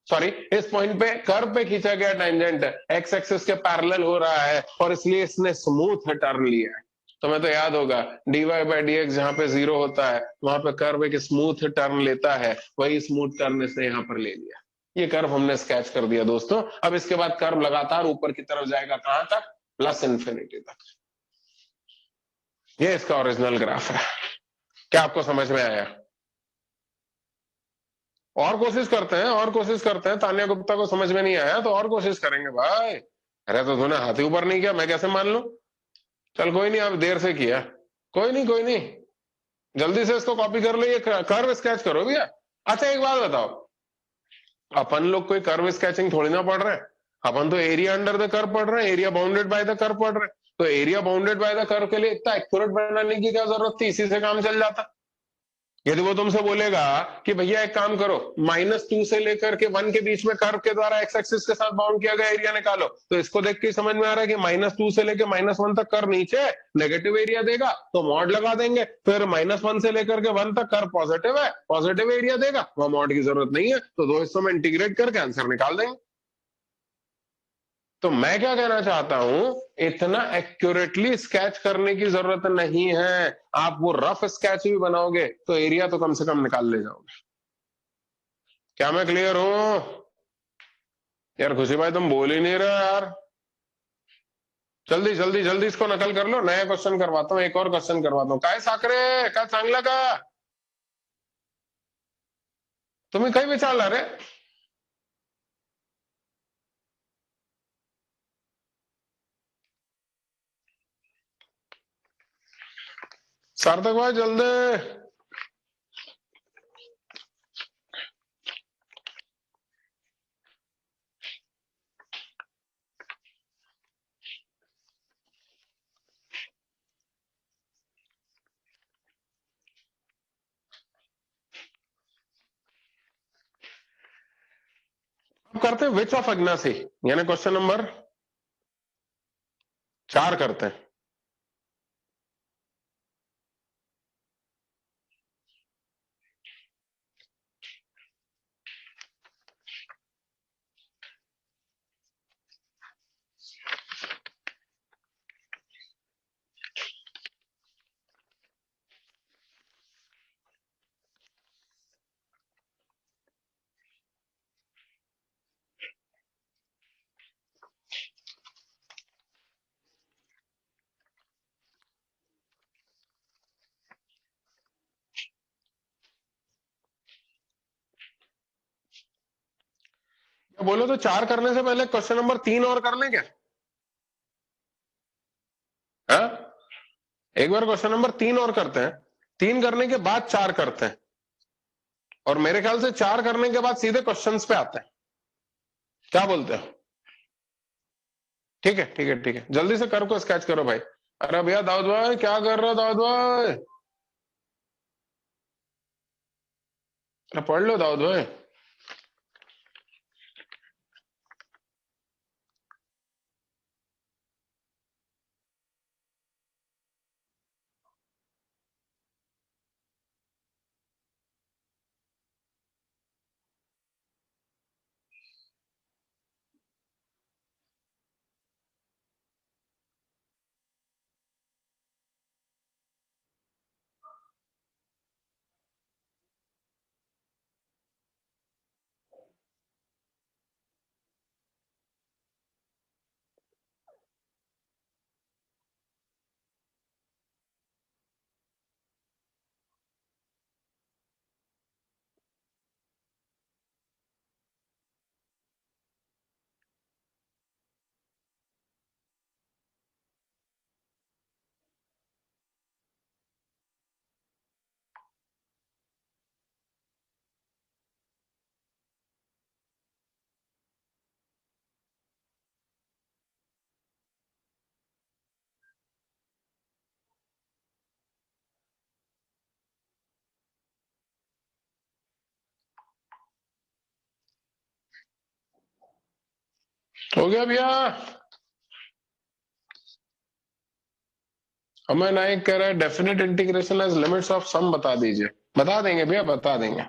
सॉरी इस पॉइंट पे कर्व पे खींचा गया टेंजेंट एक्स एक्सिस के पैरेलल हो रहा है, और इसलिए इसने स्मूथ टर्न लिया है। तुम्हें तो याद होगा dy बाय dx जहां पे 0 होता है, वहां पे कर्व एक स्मूथ टर्न लेता है, वही स्मूथ टर्न इसने यहाँ पर ले लिया। ये कर्व हमने स्केच कर दिया दोस्तों। अब इसके बाद कर्व लगातार ऊपर की तरफ जाएगा, कहां तक? प्लस इन्फिनिटी तक। ये इसका ओरिजिनल ग्राफ है। क्या आपको समझ में आया? और कोशिश करते हैं। तान्या गुप्ता को समझ में नहीं आया तो और कोशिश करेंगे भाई। अरे तो तूने हाथी ऊपर नहीं किया, मैं कैसे मान लूं? चल कोई नहीं, आप देर से किया, कोई नहीं, जल्दी से इसको कॉपी कर लो, ये कर्व स्केच करो भैया। अच्छा एक बात बताओ, अपन लोग कोई कर्व स्केचिंग थोड़ी ना पढ़ रहे हैं, अपन तो एरिया अंडर द कर्व पढ़ रहे हैं, area bounded by the curve पढ़ रहे हैं। तो area bounded by the curve के लिए इतना एक्यूरेट बनाने की क्या जरूरत थी? इसी से काम चल जाता। यदि वो तुमसे बोलेगा कि भैया एक काम करो, -2 से लेकर के 1 के बीच में कर्व के द्वारा एक्स एक्सिस के साथ बाउंड किया गया एरिया निकालो, तो इसको देख के समझ में आ रहा है कि -2 से लेकर -1 तक कर्व नीचे नेगेटिव एरिया देगा, तो मॉड लगा देंगे। फिर -1 से लेकर के 1 तक कर्व पॉजिटिव है, पॉजिटिव एरिया देगा, वहां मॉड की जरूरत नहीं है, तो दो हिस्सों में इंटीग्रेट करके आंसर निकाल देंगे। तो मैं क्या कहना चाहता हूं, इतना एक्यूरेटली स्केच करने की जरूरत नहीं है। आप वो रफ स्केच भी बनाओगे तो एरिया तो कम से कम निकाल ले जाओगे। क्या मैं क्लियर हूं? यार खुशी भाई तुम बोल ही नहीं रहे यार। जल्दी जल्दी जल्दी इसको नकल कर लो, नया क्वेश्चन करवाता हूँ, एक और क्वेश्चन करवाता हूँ। काय साखरे काय चांगला का तुम्ही काही विचारला रे? सार्थक भाई जल्दी। अब करते हैं विच ऑफ अग्नासी, यानी क्वेश्चन नंबर 4 करते हैं। क्या बोलो तो 4 करने से पहले क्वेश्चन नंबर 3 और कर लें क्या? हाँ, एक बार क्वेश्चन नंबर 3 और करते हैं, 3 करने के बाद 4 करते हैं, और मेरे ख्याल से 4 करने के बाद सीधे क्वेश्चंस पे आते हैं। क्या बोलते हो? ठीक है ठीक है ठीक है, जल्दी से कर को स्केच करो भाई। अरे भैया दाऊद भाई क्या कर रहे हो दाऊद भाई? अरे पढ़ लो दाऊद भाई। हो गया भैया। अमय नाइक कह रहा है definite integration as limits of sum बता दीजिए। बता देंगे भैया बता देंगे।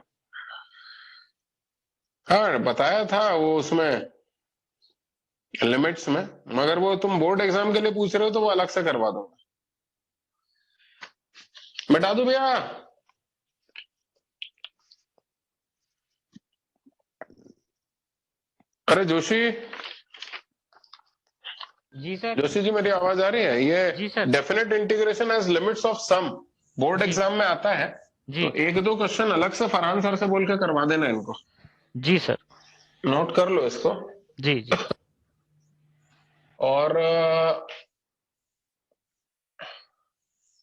हाँ बताया था वो उसमें लिमिट्स में, मगर वो तुम बोर्ड एग्जाम के लिए पूछ रहे हो तो वो अलग से करवा दूंगा। बता दू भैया? अरे जोशी, जी सर। जोशी जी मेरी आवाज आ रही है? ये जी sir. Definite integration as limits of sum board जी एग्जाम में आता है, जी तो एक दो क्वेश्चन अलग से फरहान सर से बोल के करवा देना इनको। जी सर। नोट कर लो इसको। जी जी। और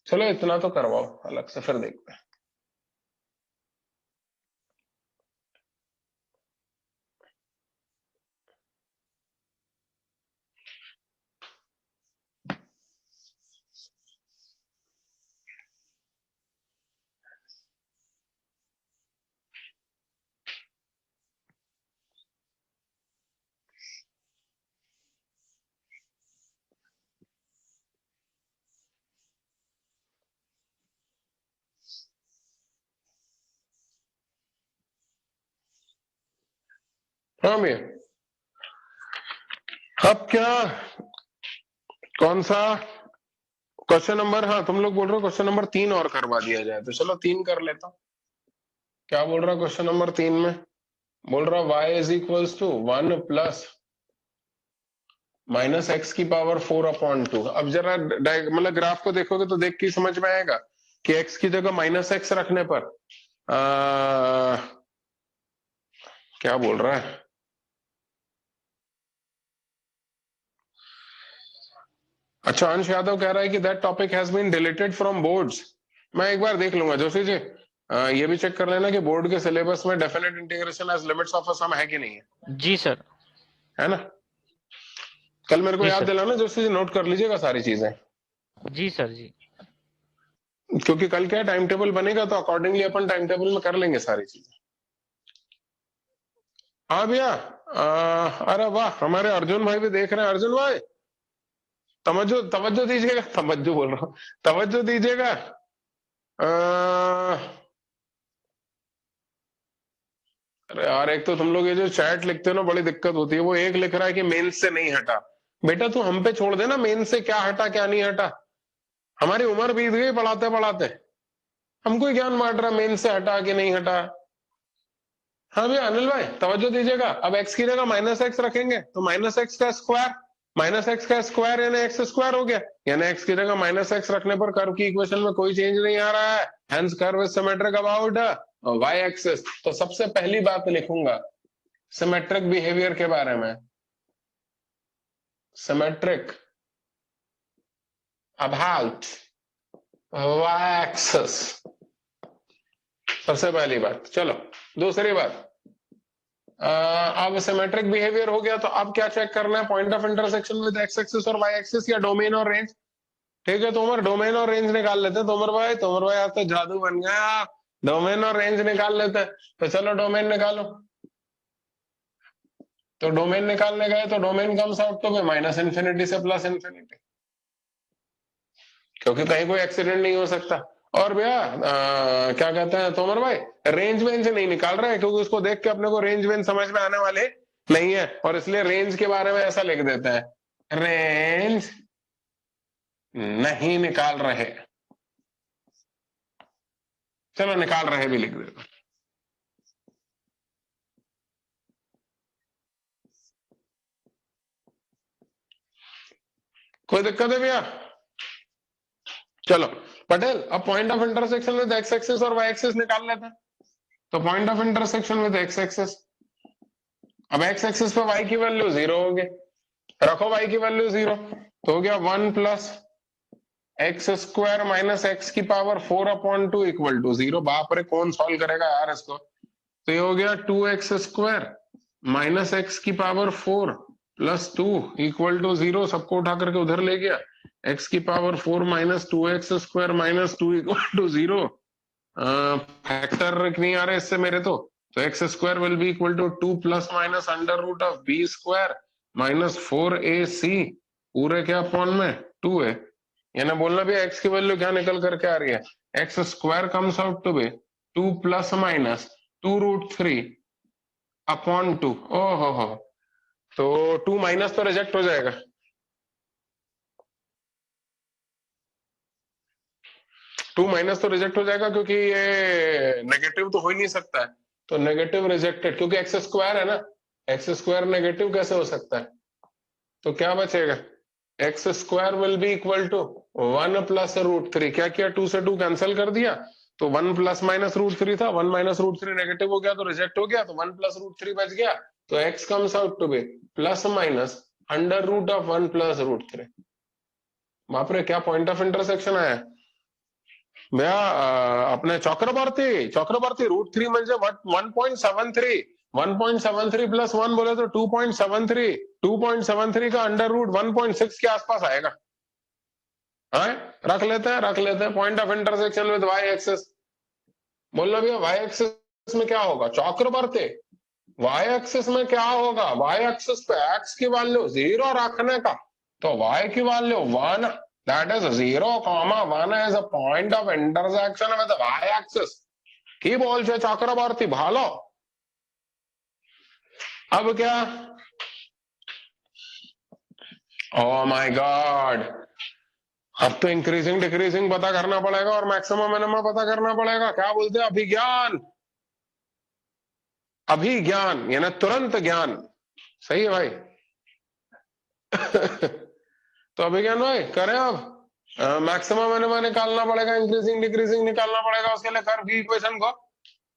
चलो इतना तो करवाओ अलग से, फिर देखते हैं। हाँ भैया। अब क्या, कौन सा क्वेश्चन नंबर, हाँ तुम लोग बोल रहे हो क्वेश्चन नंबर 3 और करवा दिया जाए, तो चलो 3 कर लेता हूं। क्या बोल रहा क्वेश्चन नंबर 3 में? बोल रहा y is equals to 1 plus minus x की पावर 4/2। अब जरा मतलब ग्राफ को देखोगे तो देख के समझ में आएगा कि x की जगह माइनस एक्स रखने पर क्या बोल रहा है, अच्छा अंश यादव कह रहा है कि that topic has been deleted from boards. मैं एक बार देख लूंगा जोशी जी, ये भी चेक कर लेना कि बोर्ड के सिलेबस में definite integration as limits of a sum है कि नहीं है। जी सर। है ना, कल मेरे को जी याद सर। दिलाना जोशी जी, नोट कर लीजिएगा सारी चीजें, जी सर जी। क्योंकि कल क्या टाइम टेबल बनेगा तो अकॉर्डिंगली अपन टाइम टेबल में कर लेंगे सारी चीजें। हाँ भैया, अरे वाह, हमारे अर्जुन भाई भी देख रहे हैं। अर्जुन भाई तवज्जो तवज्जो दीजिएगा, तवज्जो बोल रहा हूँ, तवज्जो दीजिएगा। अरे यार, एक तो तुम लोग ये जो चैट लिखते हो ना, बड़ी दिक्कत होती है। वो एक लिख रहा है कि मेंस से नहीं हटा। बेटा तू हम पे छोड़ देना, मेंस से क्या हटा क्या नहीं हटा। हमारी उम्र बीत गई पढ़ाते पढ़ाते, हमको ही ज्ञान बांट रहा मेंस से हटा कि नहीं हटा। हाँ भैया अनिल भाई तवज्जो दीजिएगा। अब एक्स की जगह माइनस एक्स रखेंगे तो माइनस एक्स का स्क्वायर, माइनस एक्स का स्क्वायर यानी एक्स स्क्वायर हो गया। यानी एक्स की जगह माइनस एक्स रखने पर कर्व की इक्वेशन में कोई चेंज नहीं आ रहा है, hence curve is symmetric about y axis. तो सबसे पहली बात लिखूंगा सिमेट्रिक बिहेवियर के बारे में, सिमेट्रिक अबाउट वाई एक्सिस, सबसे पहली बात। चलो दूसरी बात, अब सिमेट्रिक बिहेवियर हो गया तो अब क्या चेक करना है, point of intersection with x axis और वाई एक्सिस या डोमेन और रेंज। ठीक है, तो उमर डोमेन और रेंज निकाल लेते हैं। तोमर भाई, तोमर भाई आज तो जादू बन गया, डोमेन और रेंज निकाल लेते हैं। तो चलो डोमेन निकालो। तो डोमेन निकालने गए तो डोमेन कम्स आउट तो माइनस इन्फिनिटी से प्लस इन्फिनिटी, क्योंकि कहीं कोई एक्सीडेंट नहीं हो सकता। और भैया क्या कहते हैं तोमर भाई, रेंज वेंज नहीं निकाल रहे हैं, क्योंकि उसको देख के अपने को रेंज वेंज समझ में आने वाले नहीं है, और इसलिए रेंज के बारे में ऐसा लिख देते हैं, रेंज नहीं निकाल रहे। चलो निकाल रहे भी लिख देते। कोई दिक्कत है भैया? चलो पटेल, अब point of intersection with x axis और वाई एक्सिस निकाल लेते हैं। तो point of intersection with x axis, अब एक्स एक्सिस पे वाई की वैल्यू 0 होगी, रखो वाई की वैल्यू 0, तो हो गया 1 plus x square minus x की पावर 4/2 इक्वल टू 0। बाप रे, कौन सॉल्व करेगा यार इसको। तो ये हो गया 2x स्क्वायर माइनस एक्स की पावर 4 प्लस 2 इक्वल टू 0। सबको उठा करके उधर ले गया, x की power 4 minus 2x square minus 2 equal to 0। Factor नहीं आ रहे इससे मेरे तो x square will be equal to 2 plus minus under root of b square minus 4ac पूरे क्या अपॉन में 2 है। यानी बोलना भी एक्स की वैल्यू क्या निकल करके आ रही है, x square comes out to be 2 plus minus 2√3 upon 2। ओहो हो, तो 2 माइनस तो रिजेक्ट हो जाएगा, 2 माइनस तो रिजेक्ट हो जाएगा, क्योंकि ये नेगेटिव तो हो ही नहीं सकता है। तो नेगेटिव रिजेक्टेड, क्योंकि एक्स स्क्वायर है ना, एक्स स्क्वायर नेगेटिव कैसे हो सकता है। तो क्या बचेगा, x square will be equal to 1 plus √3। क्या किया, 2 से 2 कैंसिल कर दिया, तो 1 प्लस माइनस √3 था, 1 माइनस √3 नेगेटिव हो गया तो रिजेक्ट हो गया, तो 1 प्लस √3 बच गया। तो x comes out to be plus minus under root of 1 plus √3। बाप रे, क्या पॉइंट ऑफ इंटरसेक्शन आया भैया। अपने चक्रवर्ती चक्रवर्ती √3 म्हणजे 1.73, 1.73 प्लस 1 बोले तो 2.73, 2.73 का अंडर रूट 1.6 के आसपास आएगा। हाँ, रख लेते हैं point of intersection with y axis. बोल रहा भैया वाई एक्सिस में क्या होगा चक्रवर्ती, वाई एक्सिस में क्या होगा, वाई एक्सिस पे एक्स की वैल्यू 0 रखने का, तो वाई की value 1, that is 0, 1 is a point of intersection with the y axis। की बोल छे चक्रवर्ती भालो। अब क्या, ओह माय गॉड, अब तो इंक्रीजिंग डिक्रीजिंग पता करना पड़ेगा और मैक्सिमम मिनिमम पता करना पड़ेगा। क्या बोलते हैं? अभिज्ञान, अभिज्ञान यानी तुरंत ज्ञान। सही है भाई। तो अभिज्ञान भाई करें अब। मैक्सिमम मिनिमम निकालना पड़ेगा, इंक्रीजिंग डिक्रीजिंग निकालना पड़ेगा, उसके लिए कर्व की इक्वेशन को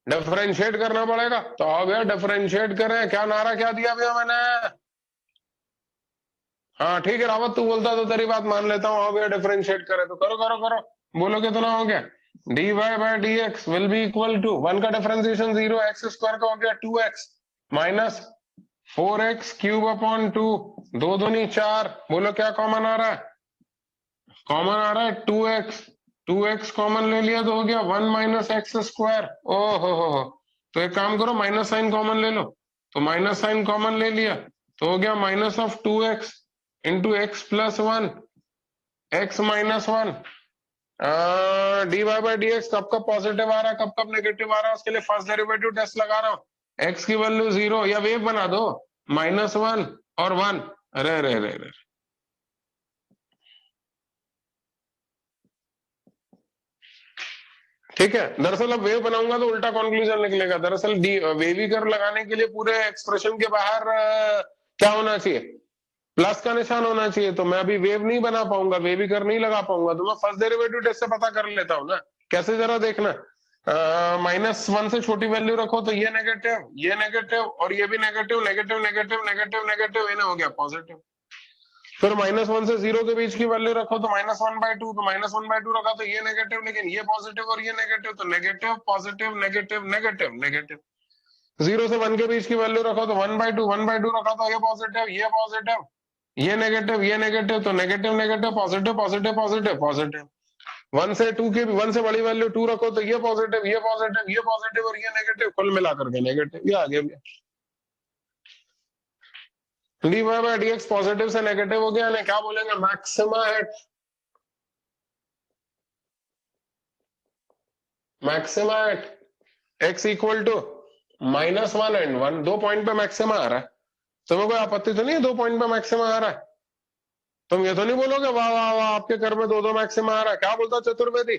डिफरेंशिएट करना पड़ेगा। तो आओ भैया डिफरेंशिएट करें। क्या नारा क्या दिया भैया मैंने? हाँ ठीक है रावत, तू बोलता तो तेरी बात मान लेता हूँ। आओ भैया डिफरेंशिएट करें। तो करो करो करो, बोलो कितना हो गया? dy by d x will be equal to 1 का डिफरेंशिएशन 0, एक्स स्क्वायर का हो गया 2x minus 4x cube upon 2, 2 दूनी 4। बोलो क्या कॉमन आ रहा है? कॉमन आ रहा है 2x, 2x कॉमन ले लिया तो हो गया 1 माइनस एक्स स्क्वायर। ओ हो, तो एक काम करो माइनस साइन कॉमन ले लो। तो माइनस साइन कॉमन ले लिया तो हो गया minus of 2x into x plus 1, x minus 1। D y by d x कब कब पॉजिटिव आ रहा है, कब कब नेगेटिव आ रहा है, उसके लिए फर्स्ट डेरिवेटिव टेस्ट लगा रहा हूं। एक्स की वैल्यू 0 या वेव बना दो, -1 और 1। अरे रे रे रे, ठीक है। दरअसल अब वेव बनाऊंगा तो उल्टा कंक्लूजन निकलेगा। दरअसल वेवी कर्व लगाने के लिए पूरे एक्सप्रेशन के बाहर क्या होना चाहिए? प्लस का निशान होना चाहिए। तो मैं अभी वेव नहीं बना पाऊंगा, वेवी कर्व नहीं लगा पाऊंगा। तो मैं फर्स्ट डेरिवेटिव टेस्ट से पता कर लेता हूं ना। कैसे जरा देखना, -1 से छोटी वैल्यू रखो तो ये नेगेटिव और ये भी negative, negative negative negative negative, ये हो गया पॉजिटिव। फिर -1 से 0 के बीच की वैल्यू रखो तो -1/2, तो -1/2 रखा तो ये नेगेटिव, लेकिन ये पॉजिटिव और ये नेगेटिव, तो negative positive negative negative negative. 0 से 1 के बीच की वैल्यू रखो तो 1/2 रखा तो ये पॉजिटिव ये पॉजिटिव, ये नेगेटिव, तो negative negative positive positive positive positive. 1 से 2 की 1 से बड़ी वैल्यू 2 रखो तो ये पॉजिटिव ये पॉजिटिव ये पॉजिटिव और ये नेगेटिव, कुल मिलाकर के नेगेटिव। ये आगे भी dy बाय dx पॉजिटिव से नेगेटिव हो गया, क्या बोलेंगे? Maxima at x equal to -1 and 1, 2 point पे मैक्सिमा आ रहा है। तुम्हें कोई आपत्ति तो नहीं है 2 पॉइंट पे मैक्सिमा आ रहा है? तुम ये तो नहीं बोलोगे वाह वाह वाह आपके घर में 2 मैक्सिमा आ रहा है? क्या बोलता चतुर्वेदी?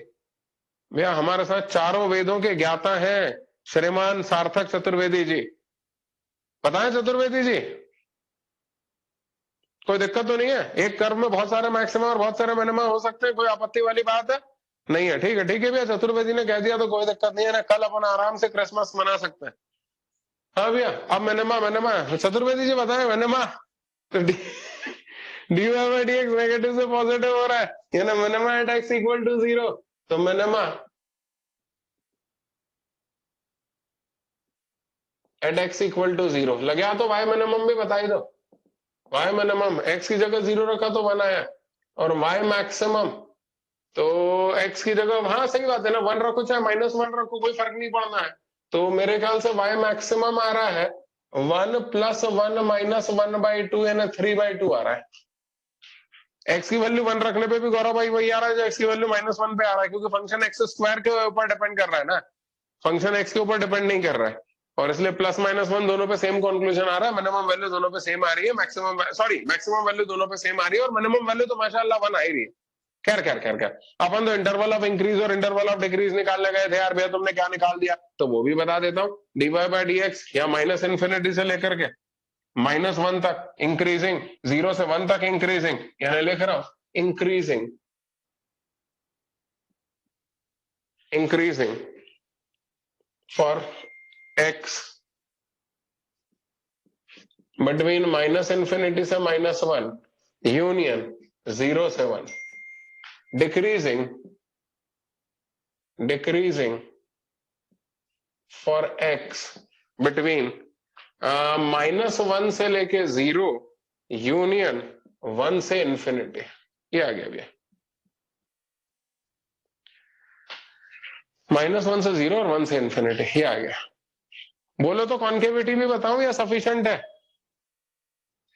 भैया हमारे साथ चारों वेदों के ज्ञाता हैं श्रीमान सार्थक चतुर्वेदी जी। पता है चतुर्वेदी जी? कोई दिक्कत तो नहीं है? एक कर्व में बहुत सारे मैक्सिमम और बहुत सारे मिनिमम हो सकते हैं, कोई आपत्ति वाली बात है? नहीं है, ठीक है भैया, चतुर्वेदी ने कह दिया तो कोई दिक्कत नहीं है ना। कल अपन आराम से क्रिसमस मना सकते हैं। हाँ भैया, अब मिनिमा चतुर्वेदी जी बताएं मिनिमा। तो d y d x negative से पॉजिटिव हो रहा है, यानी minima at x equal to 0। तो minima at x equal to 0 लग गया। तो वाई मिनिमम भी बता ही दो। वाई मिनिमम एक्स की जगह 0 रखा तो 1 आया, और वाई मैक्सिमम तो एक्स की जगह, हाँ सही बात है ना, 1 रखो चाहे -1 रखो कोई फर्क नहीं पड़ना है। तो मेरे ख्याल से वाई मैक्सिमम आ रहा है 1 + 1 - 1/2 यानी 3/2 आ रहा है। एक्स की वैल्यू 1 रखने पे भी गौरव भाई वही आ रहा है जो एक्स की वैल्यू -1 पे आ रहा है, क्योंकि फंक्शन एक्स स्क्वायर के ऊपर डिपेंड कर रहा है ना, फंक्शन एक्स के ऊपर डिपेंड नहीं कर रहा है। और इसलिए +-1 दोनों पे सेम कंक्लूजन आ रहा है। मिनिमम वैल्यू दोनों पे सेम आ रही है, मैक्सिमम वैल्यू दोनों पे सेम आ रही है, और मिनिमम वैल्यू तो माशाल्लाह 1 आ ही रही है। खैर खैर खैर खैर, अपन तो इंटरवल ऑफ इंक्रीज और इंटरवल ऑफ डिक्रीज निकालने गए थे यार। भैया तुमने क्या निकाल दिया तो वो भी बता देता हूँ। dy बाय dx या -∞ से लेकर के -1 तक इंक्रीजिंग, 0 से 1 तक इंक्रीजिंग, यानी लिख रहा हूं इंक्रीजिंग फॉर x बिटवीन -∞ से -1 यूनियन 0 से 1, decreasing for x between -1 से लेके 0 यूनियन 1 से इंफिनिटी। ये आ गया भैया, -1 से 0 और 1 से इंफिनिटी, ये आ गया। बोलो तो कॉन्केविटी भी बताऊं या सफिशिएंट है?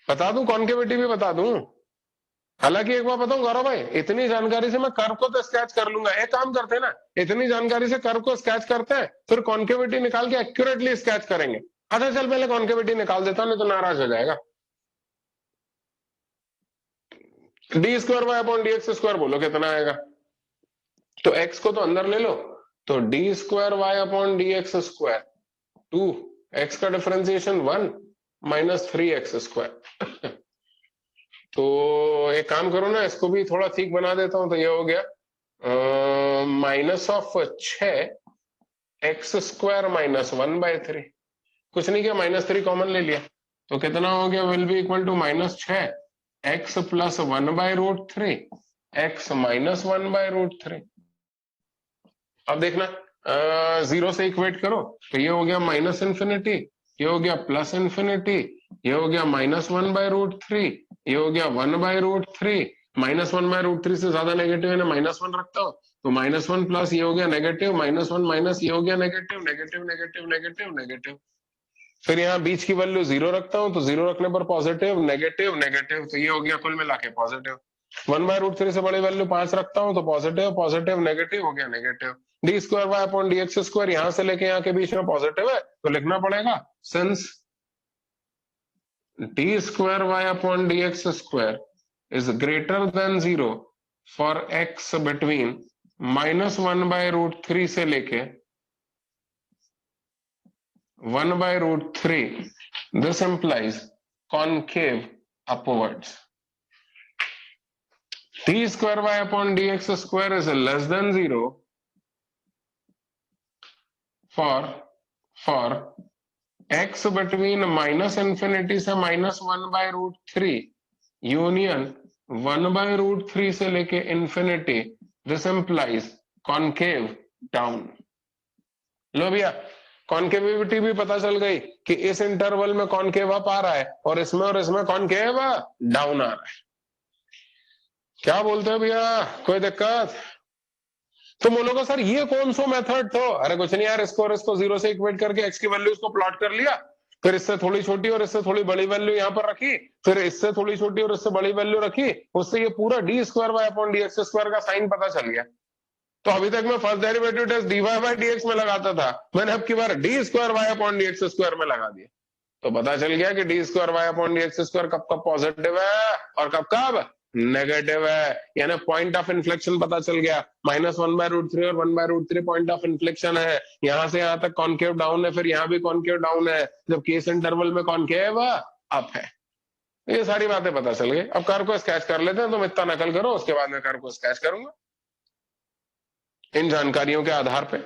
बता दूं, कॉन्केविटी भी बता दूं। हालांकि एक बार बताऊं गौरव भाई, इतनी जानकारी से मैं कर्व को तो स्केच कर लूंगा। एक काम करते हैं ना, इतनी जानकारी से कर्व को स्केच करते हैं, फिर कॉन्केविटी निकाल के एक्यूरेटली स्केच करेंगे। अच्छा चल पहले कॉन्केविटी निकाल देता हूं, नहीं तो नाराज हो जाएगा। D square y upon d x square बोलो कितना आएगा। तो x को तो अंदर ले लो, तो d square y upon d x square 2, x का डिफरेंशिएशन 1 माइनस 3x स्क्वायर। तो एक काम करो ना, इसको भी थोड़ा ठीक बना देता हूं, तो ये हो गया माइनस ऑफ 6x² माइनस 1/3। कुछ नहीं किया, -3 कॉमन ले लिया, तो कितना हो गया, will be equal to -6x plus 1/√3 x minus 1/√3। अब देखना, 0 से इक्वेट करो, तो ये हो गया माइनस इन्फिनिटी, ये हो गया प्लस इन्फिनिटी, ये हो गया -1/√3, ये हो गया 1/√3, -1/√3 से ज्यादा नेगेटिव है ना, -1 रखता हूं, तो -1 प्लस ये हो गया नेगेटिव, -1 माइनस ये हो गया negative, negative negative negative negative. फिर यहाँ बीच की वैल्यू 0 रखता हूं, तो 0 रखने पर पॉजिटिव नेगेटिव नेगेटिव, तो ये हो गया कुल मिला के पॉजिटिव। 1/√3 से बड़ी वैल्यू 5 रखता हूं, तो पॉजिटिव पॉजिटिव नेगेटिव हो गया negative. D square y upon d x square यहां से लेके यहाँ के बीच में पॉजिटिव है, तो लिखना पड़ेगा since d square y upon d x square is greater than 0 for x between -1/√3 से लेके 1/√3, this implies concave upwards. D square y upon dx square is less than 0 for x between -infinity से -1/√3 union 1/√3 से लेके infinity, this implies concave down। लो भैया, concavity भी पता चल गई कि इस इंटरवल में कॉन्केव अप आ रहा है और इसमें कॉन्केव डाउन आ रहा है। क्या बोलते हो भैया, कोई दिक्कत? तो बोलोगे सर ये कौन सा मेथड था? अरे कुछ नहीं यार, इसको और इसको 0 से इक्वेट करके x की वैल्यू को प्लॉट कर लिया, फिर इससे थोड़ी छोटी और इससे थोड़ी बड़ी वैल्यू यहाँ पर रखी, फिर इससे थोड़ी छोटी और इससे बड़ी वैल्यू रखी, उससे ये पूरा d square y upon d x square का साइन पता चल गया। तो अभी तक मैं first derivative test dy by dx में लगाता था, मैंने अब की बार d square y upon d x square में लगा दिया, तो पता चल गया कि d square y upon d x square कब कब पॉजिटिव है और कब कब नेगेटिव है, यानी पॉइंट ऑफ इन्फ्लेक्शन पता चल गया। -1/√3 और 1/√3 पॉइंट ऑफ इन्फ्लेक्शन है, यहां से यहां तक कॉन्केव डाउन है, फिर यहां भी कॉन्केव डाउन है, जब केस इंटरवल में कॉन्केव अप है। ये सारी बातें पता चल गई। अब कर को स्केच कर लेते हैं, तुम इतना नकल करो, उसके बाद मैं कर को स्केच करूंगा इन जानकारियों के आधार पे।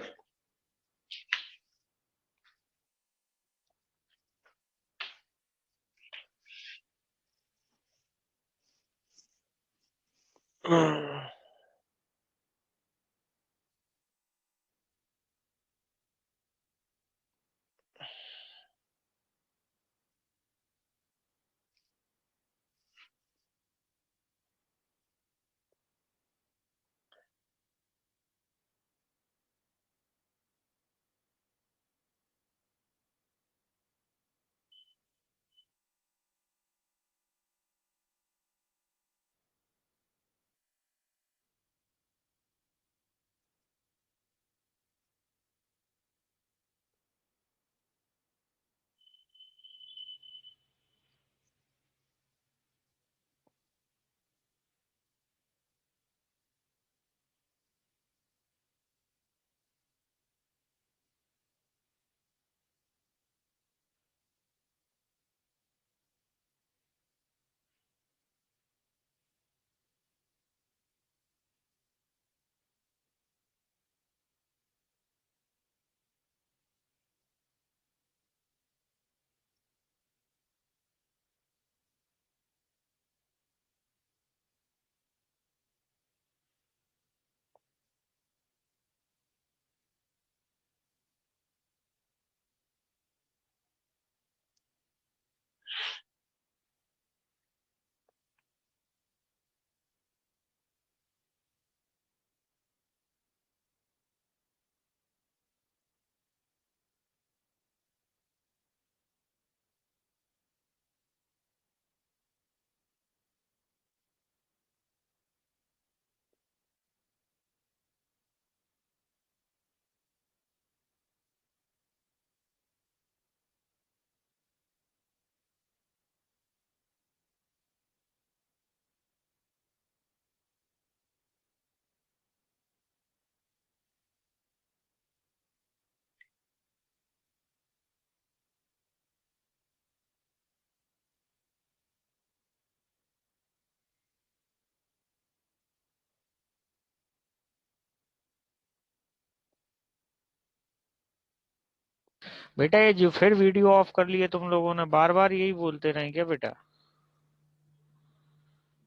बेटा ये जो फिर वीडियो ऑफ कर लिए तुम लोगों ने, बार बार यही बोलते रहे क्या बेटा?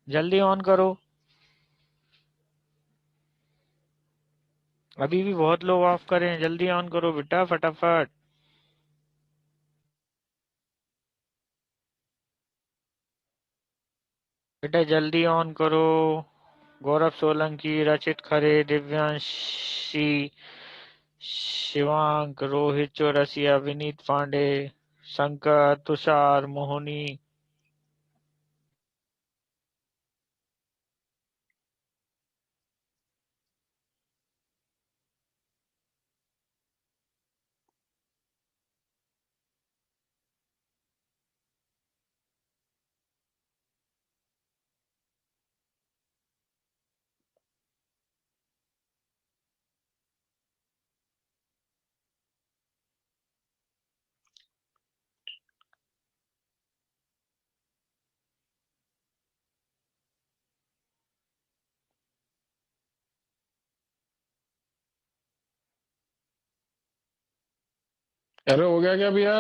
जल्दी ऑन करो, अभी भी बहुत लोग ऑफ करे हैं, जल्दी ऑन करो बेटा फटाफट। बेटा जल्दी ऑन करो। गौरव सोलंकी, रचित खरे, दिव्यांशी, शिवांक, रोहित चौरसिया, विनीत पांडे, शंकर, तुषार, मोहनी। अरे हो गया क्या भैया?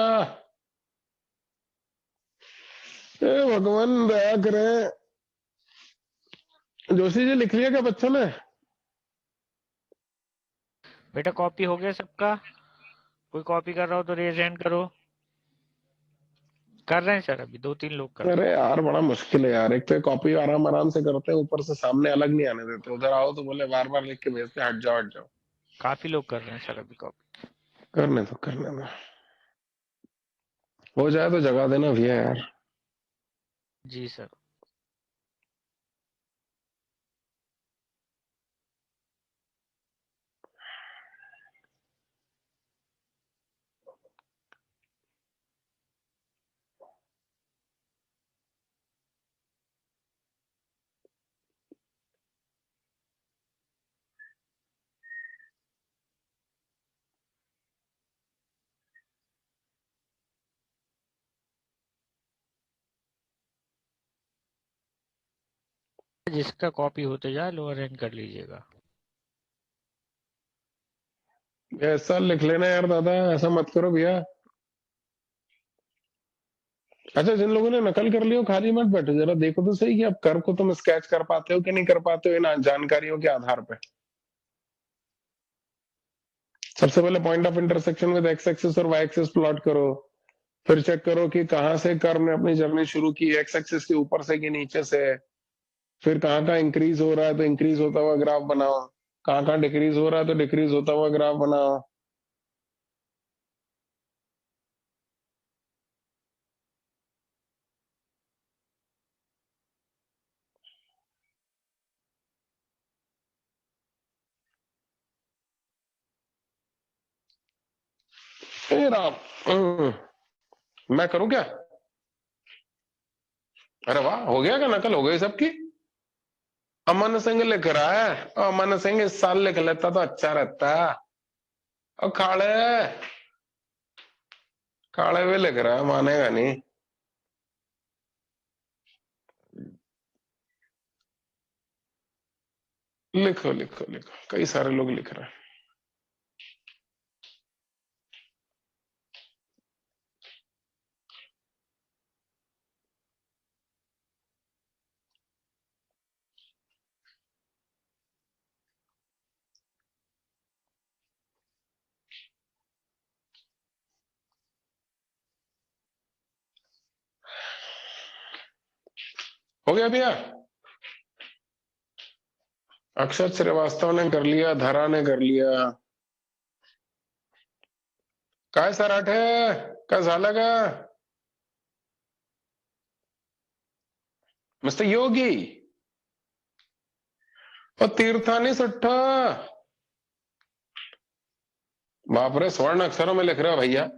ए भगवान दया करे। जोशी जी लिख लिया क्या बच्चों ने? बेटा कॉपी हो गया सबका? कोई कॉपी कर रहा हो तो रेज हैंड करो। कर रहे हैं सर, अभी 2-3 लोग कर रहे अरे यार बड़ा मुश्किल है यार, एक तो कॉपी आराम आराम से करते हैं, ऊपर से सामने अलग नहीं आने देते, उधर आओ तो बोले बार बार लिख के भेजते हैं, हट जाओ हट जाओ। काफी लोग कर रहे हैं सर अभी कॉपी। करने दो, हो जाए तो जगा देना भैया यार। जी सर। जिसका कॉपी होते जाए लोअर हैंड कर लीजिएगा। ऐसा लिख लेना यार दादा, ऐसा मत करो भैया। अच्छा जिन लोगों ने नकल कर लियो खाली मत बैठो, जरा देखो तो सही कि अब कर्व को तुम स्केच कर पाते हो कि नहीं कर पाते हो इन जानकारियों के आधार पे। सबसे पहले point of intersection with x axis और वाई एक्सिस प्लॉट करो, फिर चेक करो कि कहां से कर्व ने अपनी जर्नी शुरू की, एक्स एक्सिस के ऊपर से कि नीचे से, फिर कहाँ कहाँ इंक्रीज हो रहा है तो इंक्रीज होता हुआ ग्राफ बनाओ, कहाँ कहाँ डिक्रीज हो रहा है तो डिक्रीज होता हुआ ग्राफ बनाओ। हे राम। मैं करूं क्या? अरे वाह, हो गया क्या? नकल हो गई सबकी? अमन सिंह लिख रहा है। अमन सिंह इस साल लिख लेता तो अच्छा रहता। और खाड़े खाड़े भी लिख रहा है, मानेगा नहीं। लिखो लिखो लिखो, कई सारे लोग लिख रहे हैं। हो गया भैया? अक्षत श्रीवास्तव ने कर लिया, धरा ने कर लिया। काय सराठे, काय झालं का? मिस्टर योगी और तीर्थानी सुट्ठा। बाप रे, स्वर्ण अक्षरों में लिख रहे हो भैया।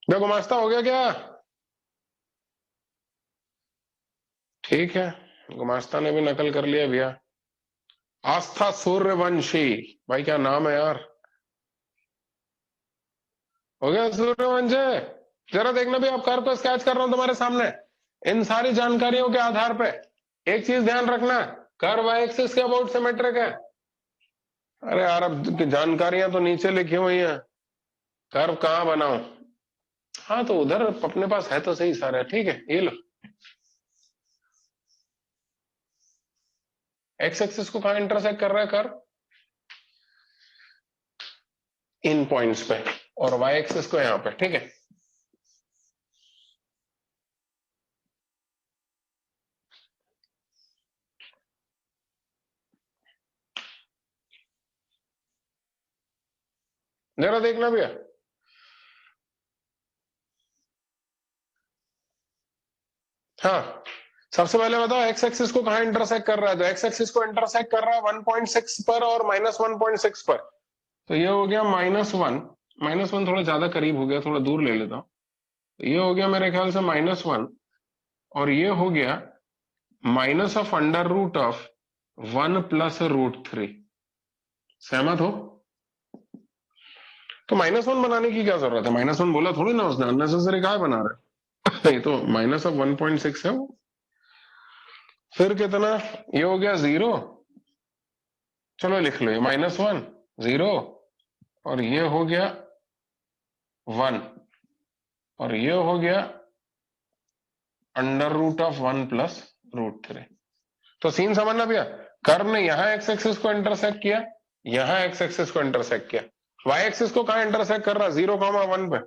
क्या गुमास्ता हो गया क्या? ठीक है, गुमास्ता ने भी नकल कर लिया भैया। आस्था सूर्यवंशी, भाई क्या नाम है यार। हो गया सूर्यवंशी। जरा देखना भी, आप कर्व को स्केच कर रहा हूं तुम्हारे सामने इन सारी जानकारियों के आधार पे। एक चीज ध्यान रखना, कर्व y एक्सिस के अबाउट सिमेट्रिक है। अरे यार अब जानकारियां तो नीचे लिखी हुई हैं, कर्व कहां बनाओ? हाँ तो उधर अपने पास है तो सही सारा, ठीक है ये लो। एक्स एक्सिस को कहां इंटरसेक्ट कर रहा है कर्व? इन पॉइंट्स पे, और वाई एक्सिस को यहां पे, ठीक है। जरा देखना भैया, हाँ सबसे पहले बताओ एक्स एक्सिस को कहां इंटरसेक्ट कर रहा है? तो एक्स एक्सिस को इंटरसेक्ट कर रहा है 1.6 पर और -1.6 पर। तो ये हो गया -1 थोड़ा ज्यादा करीब हो गया, थोड़ा दूर ले लेता हूं। तो ये हो गया मेरे ख्याल से -1, और ये हो गया minus of under root of 1 plus √3। सहमत हो? तो -1 बनाने की क्या जरूरत है? -1 बोला थोड़ी ना उसने, अननेसेसरी कहा बना रहा है। तो माइनस ऑफ 1.6 है वो। फिर कितना? ये हो गया 0, चलो लिख लो, ये -1 0, और ये हो गया 1, और ये हो गया अंडर रूट ऑफ 1 प्लस √3। तो सीन समझना भैया, कर्व ने यहां एक्स एक्सिस को इंटरसेक्ट किया, यहां एक्स एक्सिस को इंटरसेक्ट किया, वाई एक्सिस को कहां इंटरसेक्ट कर रहा है? 0,1 पे।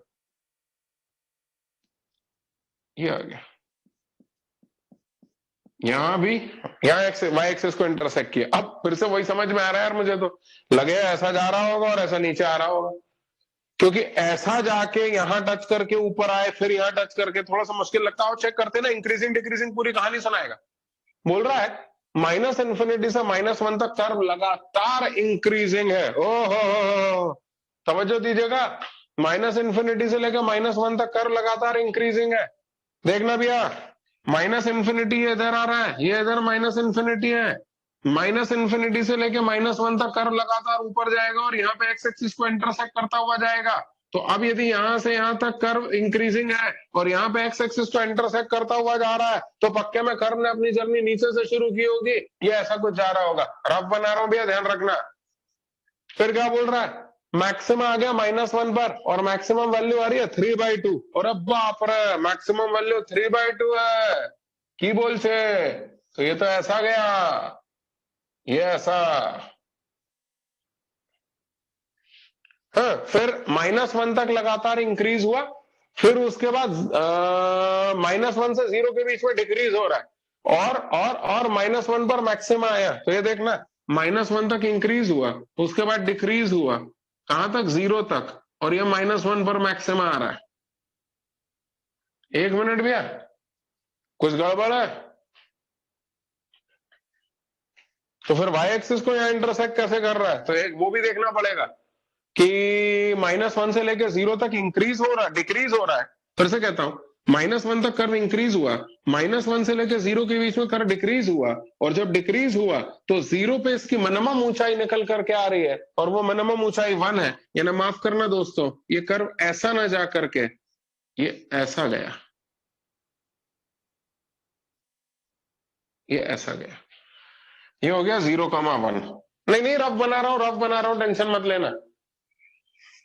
ये आ गया, यहां भी यहां एक्स वाई एक्सिस को इंटरसेक्ट किया। अब फिर से वही समझ में आ रहा है यार मुझे, तो लगे ऐसा जा रहा होगा और ऐसा नीचे आ रहा होगा, क्योंकि ऐसा जाके यहां टच करके ऊपर आए, फिर यहां टच करके, थोड़ा सा मुश्किल लगता है। और चेक करते ना, इंक्रीजिंग डिक्रीजिंग पूरी कहानी सुनाएगा। बोल रहा है -∞ से -1 तक कर्व लगातार इंक्रीजिंग है। ओहो, तवज्जो दीजिएगा, -∞ से लेकर -1 तक कर्व लगातार इंक्रीजिंग है। देखना भैया, -∞ ये इधर आ रहा है, ये इधर -∞ है, -∞ से लेके -1 तक कर्व लगातार ऊपर जाएगा, और यहाँ पे एक्स एक्सिस को इंटरसेक्ट करता हुआ जाएगा। तो अब यदि यहां से यहां तक कर्व इंक्रीजिंग है और यहाँ पे एक्स एक्सिस को इंटरसेक्ट करता हुआ जा रहा है, तो पक्के में कर्व ने अपनी जर्नी नीचे से शुरू की होगी, ये ऐसा कुछ जा रहा होगा। रफ बना रहा हूं भैया, ध्यान रखना। फिर क्या बोल रहा है? मैक्सिमम आ गया -1 पर, और मैक्सिमम वैल्यू आ रही है 3/2, और अब बाप रे, मैक्सिमम वैल्यू 3/2 है की बोल से। तो ये तो ऐसा गया, ये ऐसा। हाँ, फिर -1 तक लगातार इंक्रीज हुआ, फिर उसके बाद -1 से 0 के बीच में डिक्रीज हो रहा है, और -1 पर मैक्सिमा आया। तो ये देखना, -1 तक इंक्रीज हुआ, उसके बाद डिक्रीज हुआ, कहां तक? 0 तक, और ये -1 पर मैक्सिमा आ रहा है। एक मिनट भैया, कुछ गड़बड़ है? तो फिर वाई एक्सिस को यहां इंटरसेक्ट कैसे कर रहा है? तो एक वो भी देखना पड़ेगा कि -1 से लेकर 0 तक इंक्रीज हो रहा है, डिक्रीज हो रहा है। फिर से कहता हूं, -1 तक कर्व इंक्रीज हुआ, -1 से लेकर 0 के बीच में कर्व डिक्रीज हुआ, और जब डिक्रीज हुआ तो 0 पे इसकी मिनिमम ऊंचाई निकल करके आ रही है, और वो मिनिमम ऊंचाई 1 है। यानी माफ करना दोस्तों, ये कर्व ऐसा ना जा करके ये ऐसा गया, ये ऐसा गया, ये हो गया 0,1। नहीं नहीं, रफ बना रहा हूं, रफ बना रहा हूं, टेंशन मत लेना।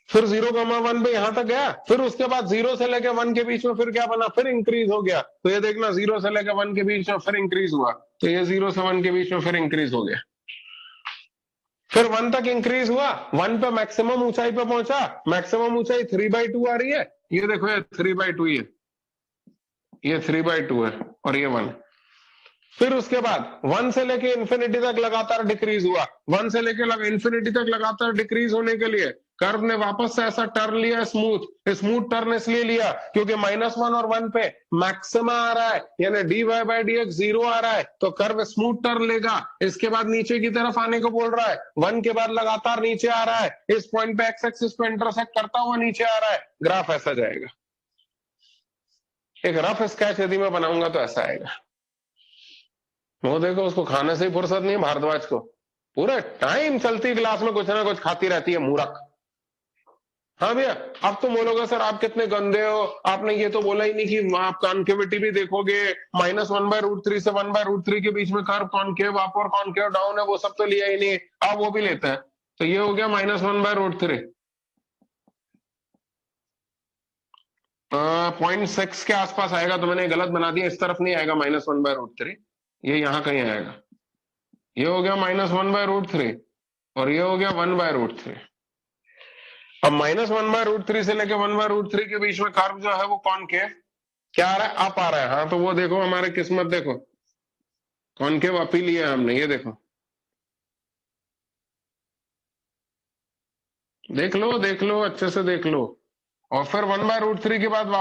फिर 0,1 पे यहां तक गया, फिर उसके बाद 0 से लेकर 1 के बीच में फिर क्या बना? फिर इंक्रीज हो गया। तो ये देखना, 0 से लेकर 1 के बीच में फिर इंक्रीज हुआ, तो ये 0 से 1 के बीच में फिर इंक्रीज हो गया, फिर 1 तक इंक्रीज हुआ, 1 पे मैक्सिमम ऊंचाई पे पहुंचा, मैक्सिमम ऊंचाई 3/2 आ रही है। ये देखो, ये 3/2, ये 3/2 है, और ये 1। फिर उसके बाद 1 से लेके इंफिनिटी तक लगातार डिक्रीज हुआ, 1 से लेके इंफिनिटी तक लगातार डिक्रीज होने के लिए कर्व ने वापस से ऐसा टर्न लिया, स्मूथ टर्न इसलिए लिया क्योंकि -1 और 1 पे मैक्सिमा आ रहा है, यानी dy/dx 0 आ रहा है, तो कर्व स्मूथ टर्न लेगा। इसके बाद नीचे की तरफ आने को बोल रहा है, 1 के बाद लगातार नीचे आ रहा है, इस पॉइंट पे एक्स एक्सिस को इंटरसेक्ट करता हुआ नीचे आ रहा है, ग्राफ ऐसा जाएगा। एक रफ स्केच यदि मैं बनाऊंगा तो ऐसा आएगा। वो देखो, उसको खाने से ही फुर्सत नहीं है भारद्वाज को, पूरे टाइम चलती क्लास में कुछ ना कुछ खाती रहती है, मूर्ख। हाँ भैया, अब तुम बोलोगे सर आप कितने गंदे हो, आपने ये तो बोला ही नहीं कि आप कॉन्केविटी भी देखोगे, -1/√3 से 1/√3 के बीच में कर्व कॉन्केव अप और कॉन्केव डाउन है, वो सब तो लिया ही नहीं, आप वो भी लेते हैं। तो ये हो गया -1/√3, 0.6 के आसपास आएगा। तो मैंने गलत बना दिया, इस तरफ नहीं आएगा -1/√3, ये यहाँ कहीं आएगा। ये हो गया -1/√3 और ये हो गया 1/√3। अब -1/√3 से लेके 1/√3 के बीच में कर्व जो है वो कॉनकेव क्या आ रहा है, अप आ रहा है। हाँ तो वो देखो हमारी किस्मत, देखो कॉनकेव अप ही लिया हमने, ये देखो, देख लो अच्छे से देख लो। और फिर 1/√3 के बाद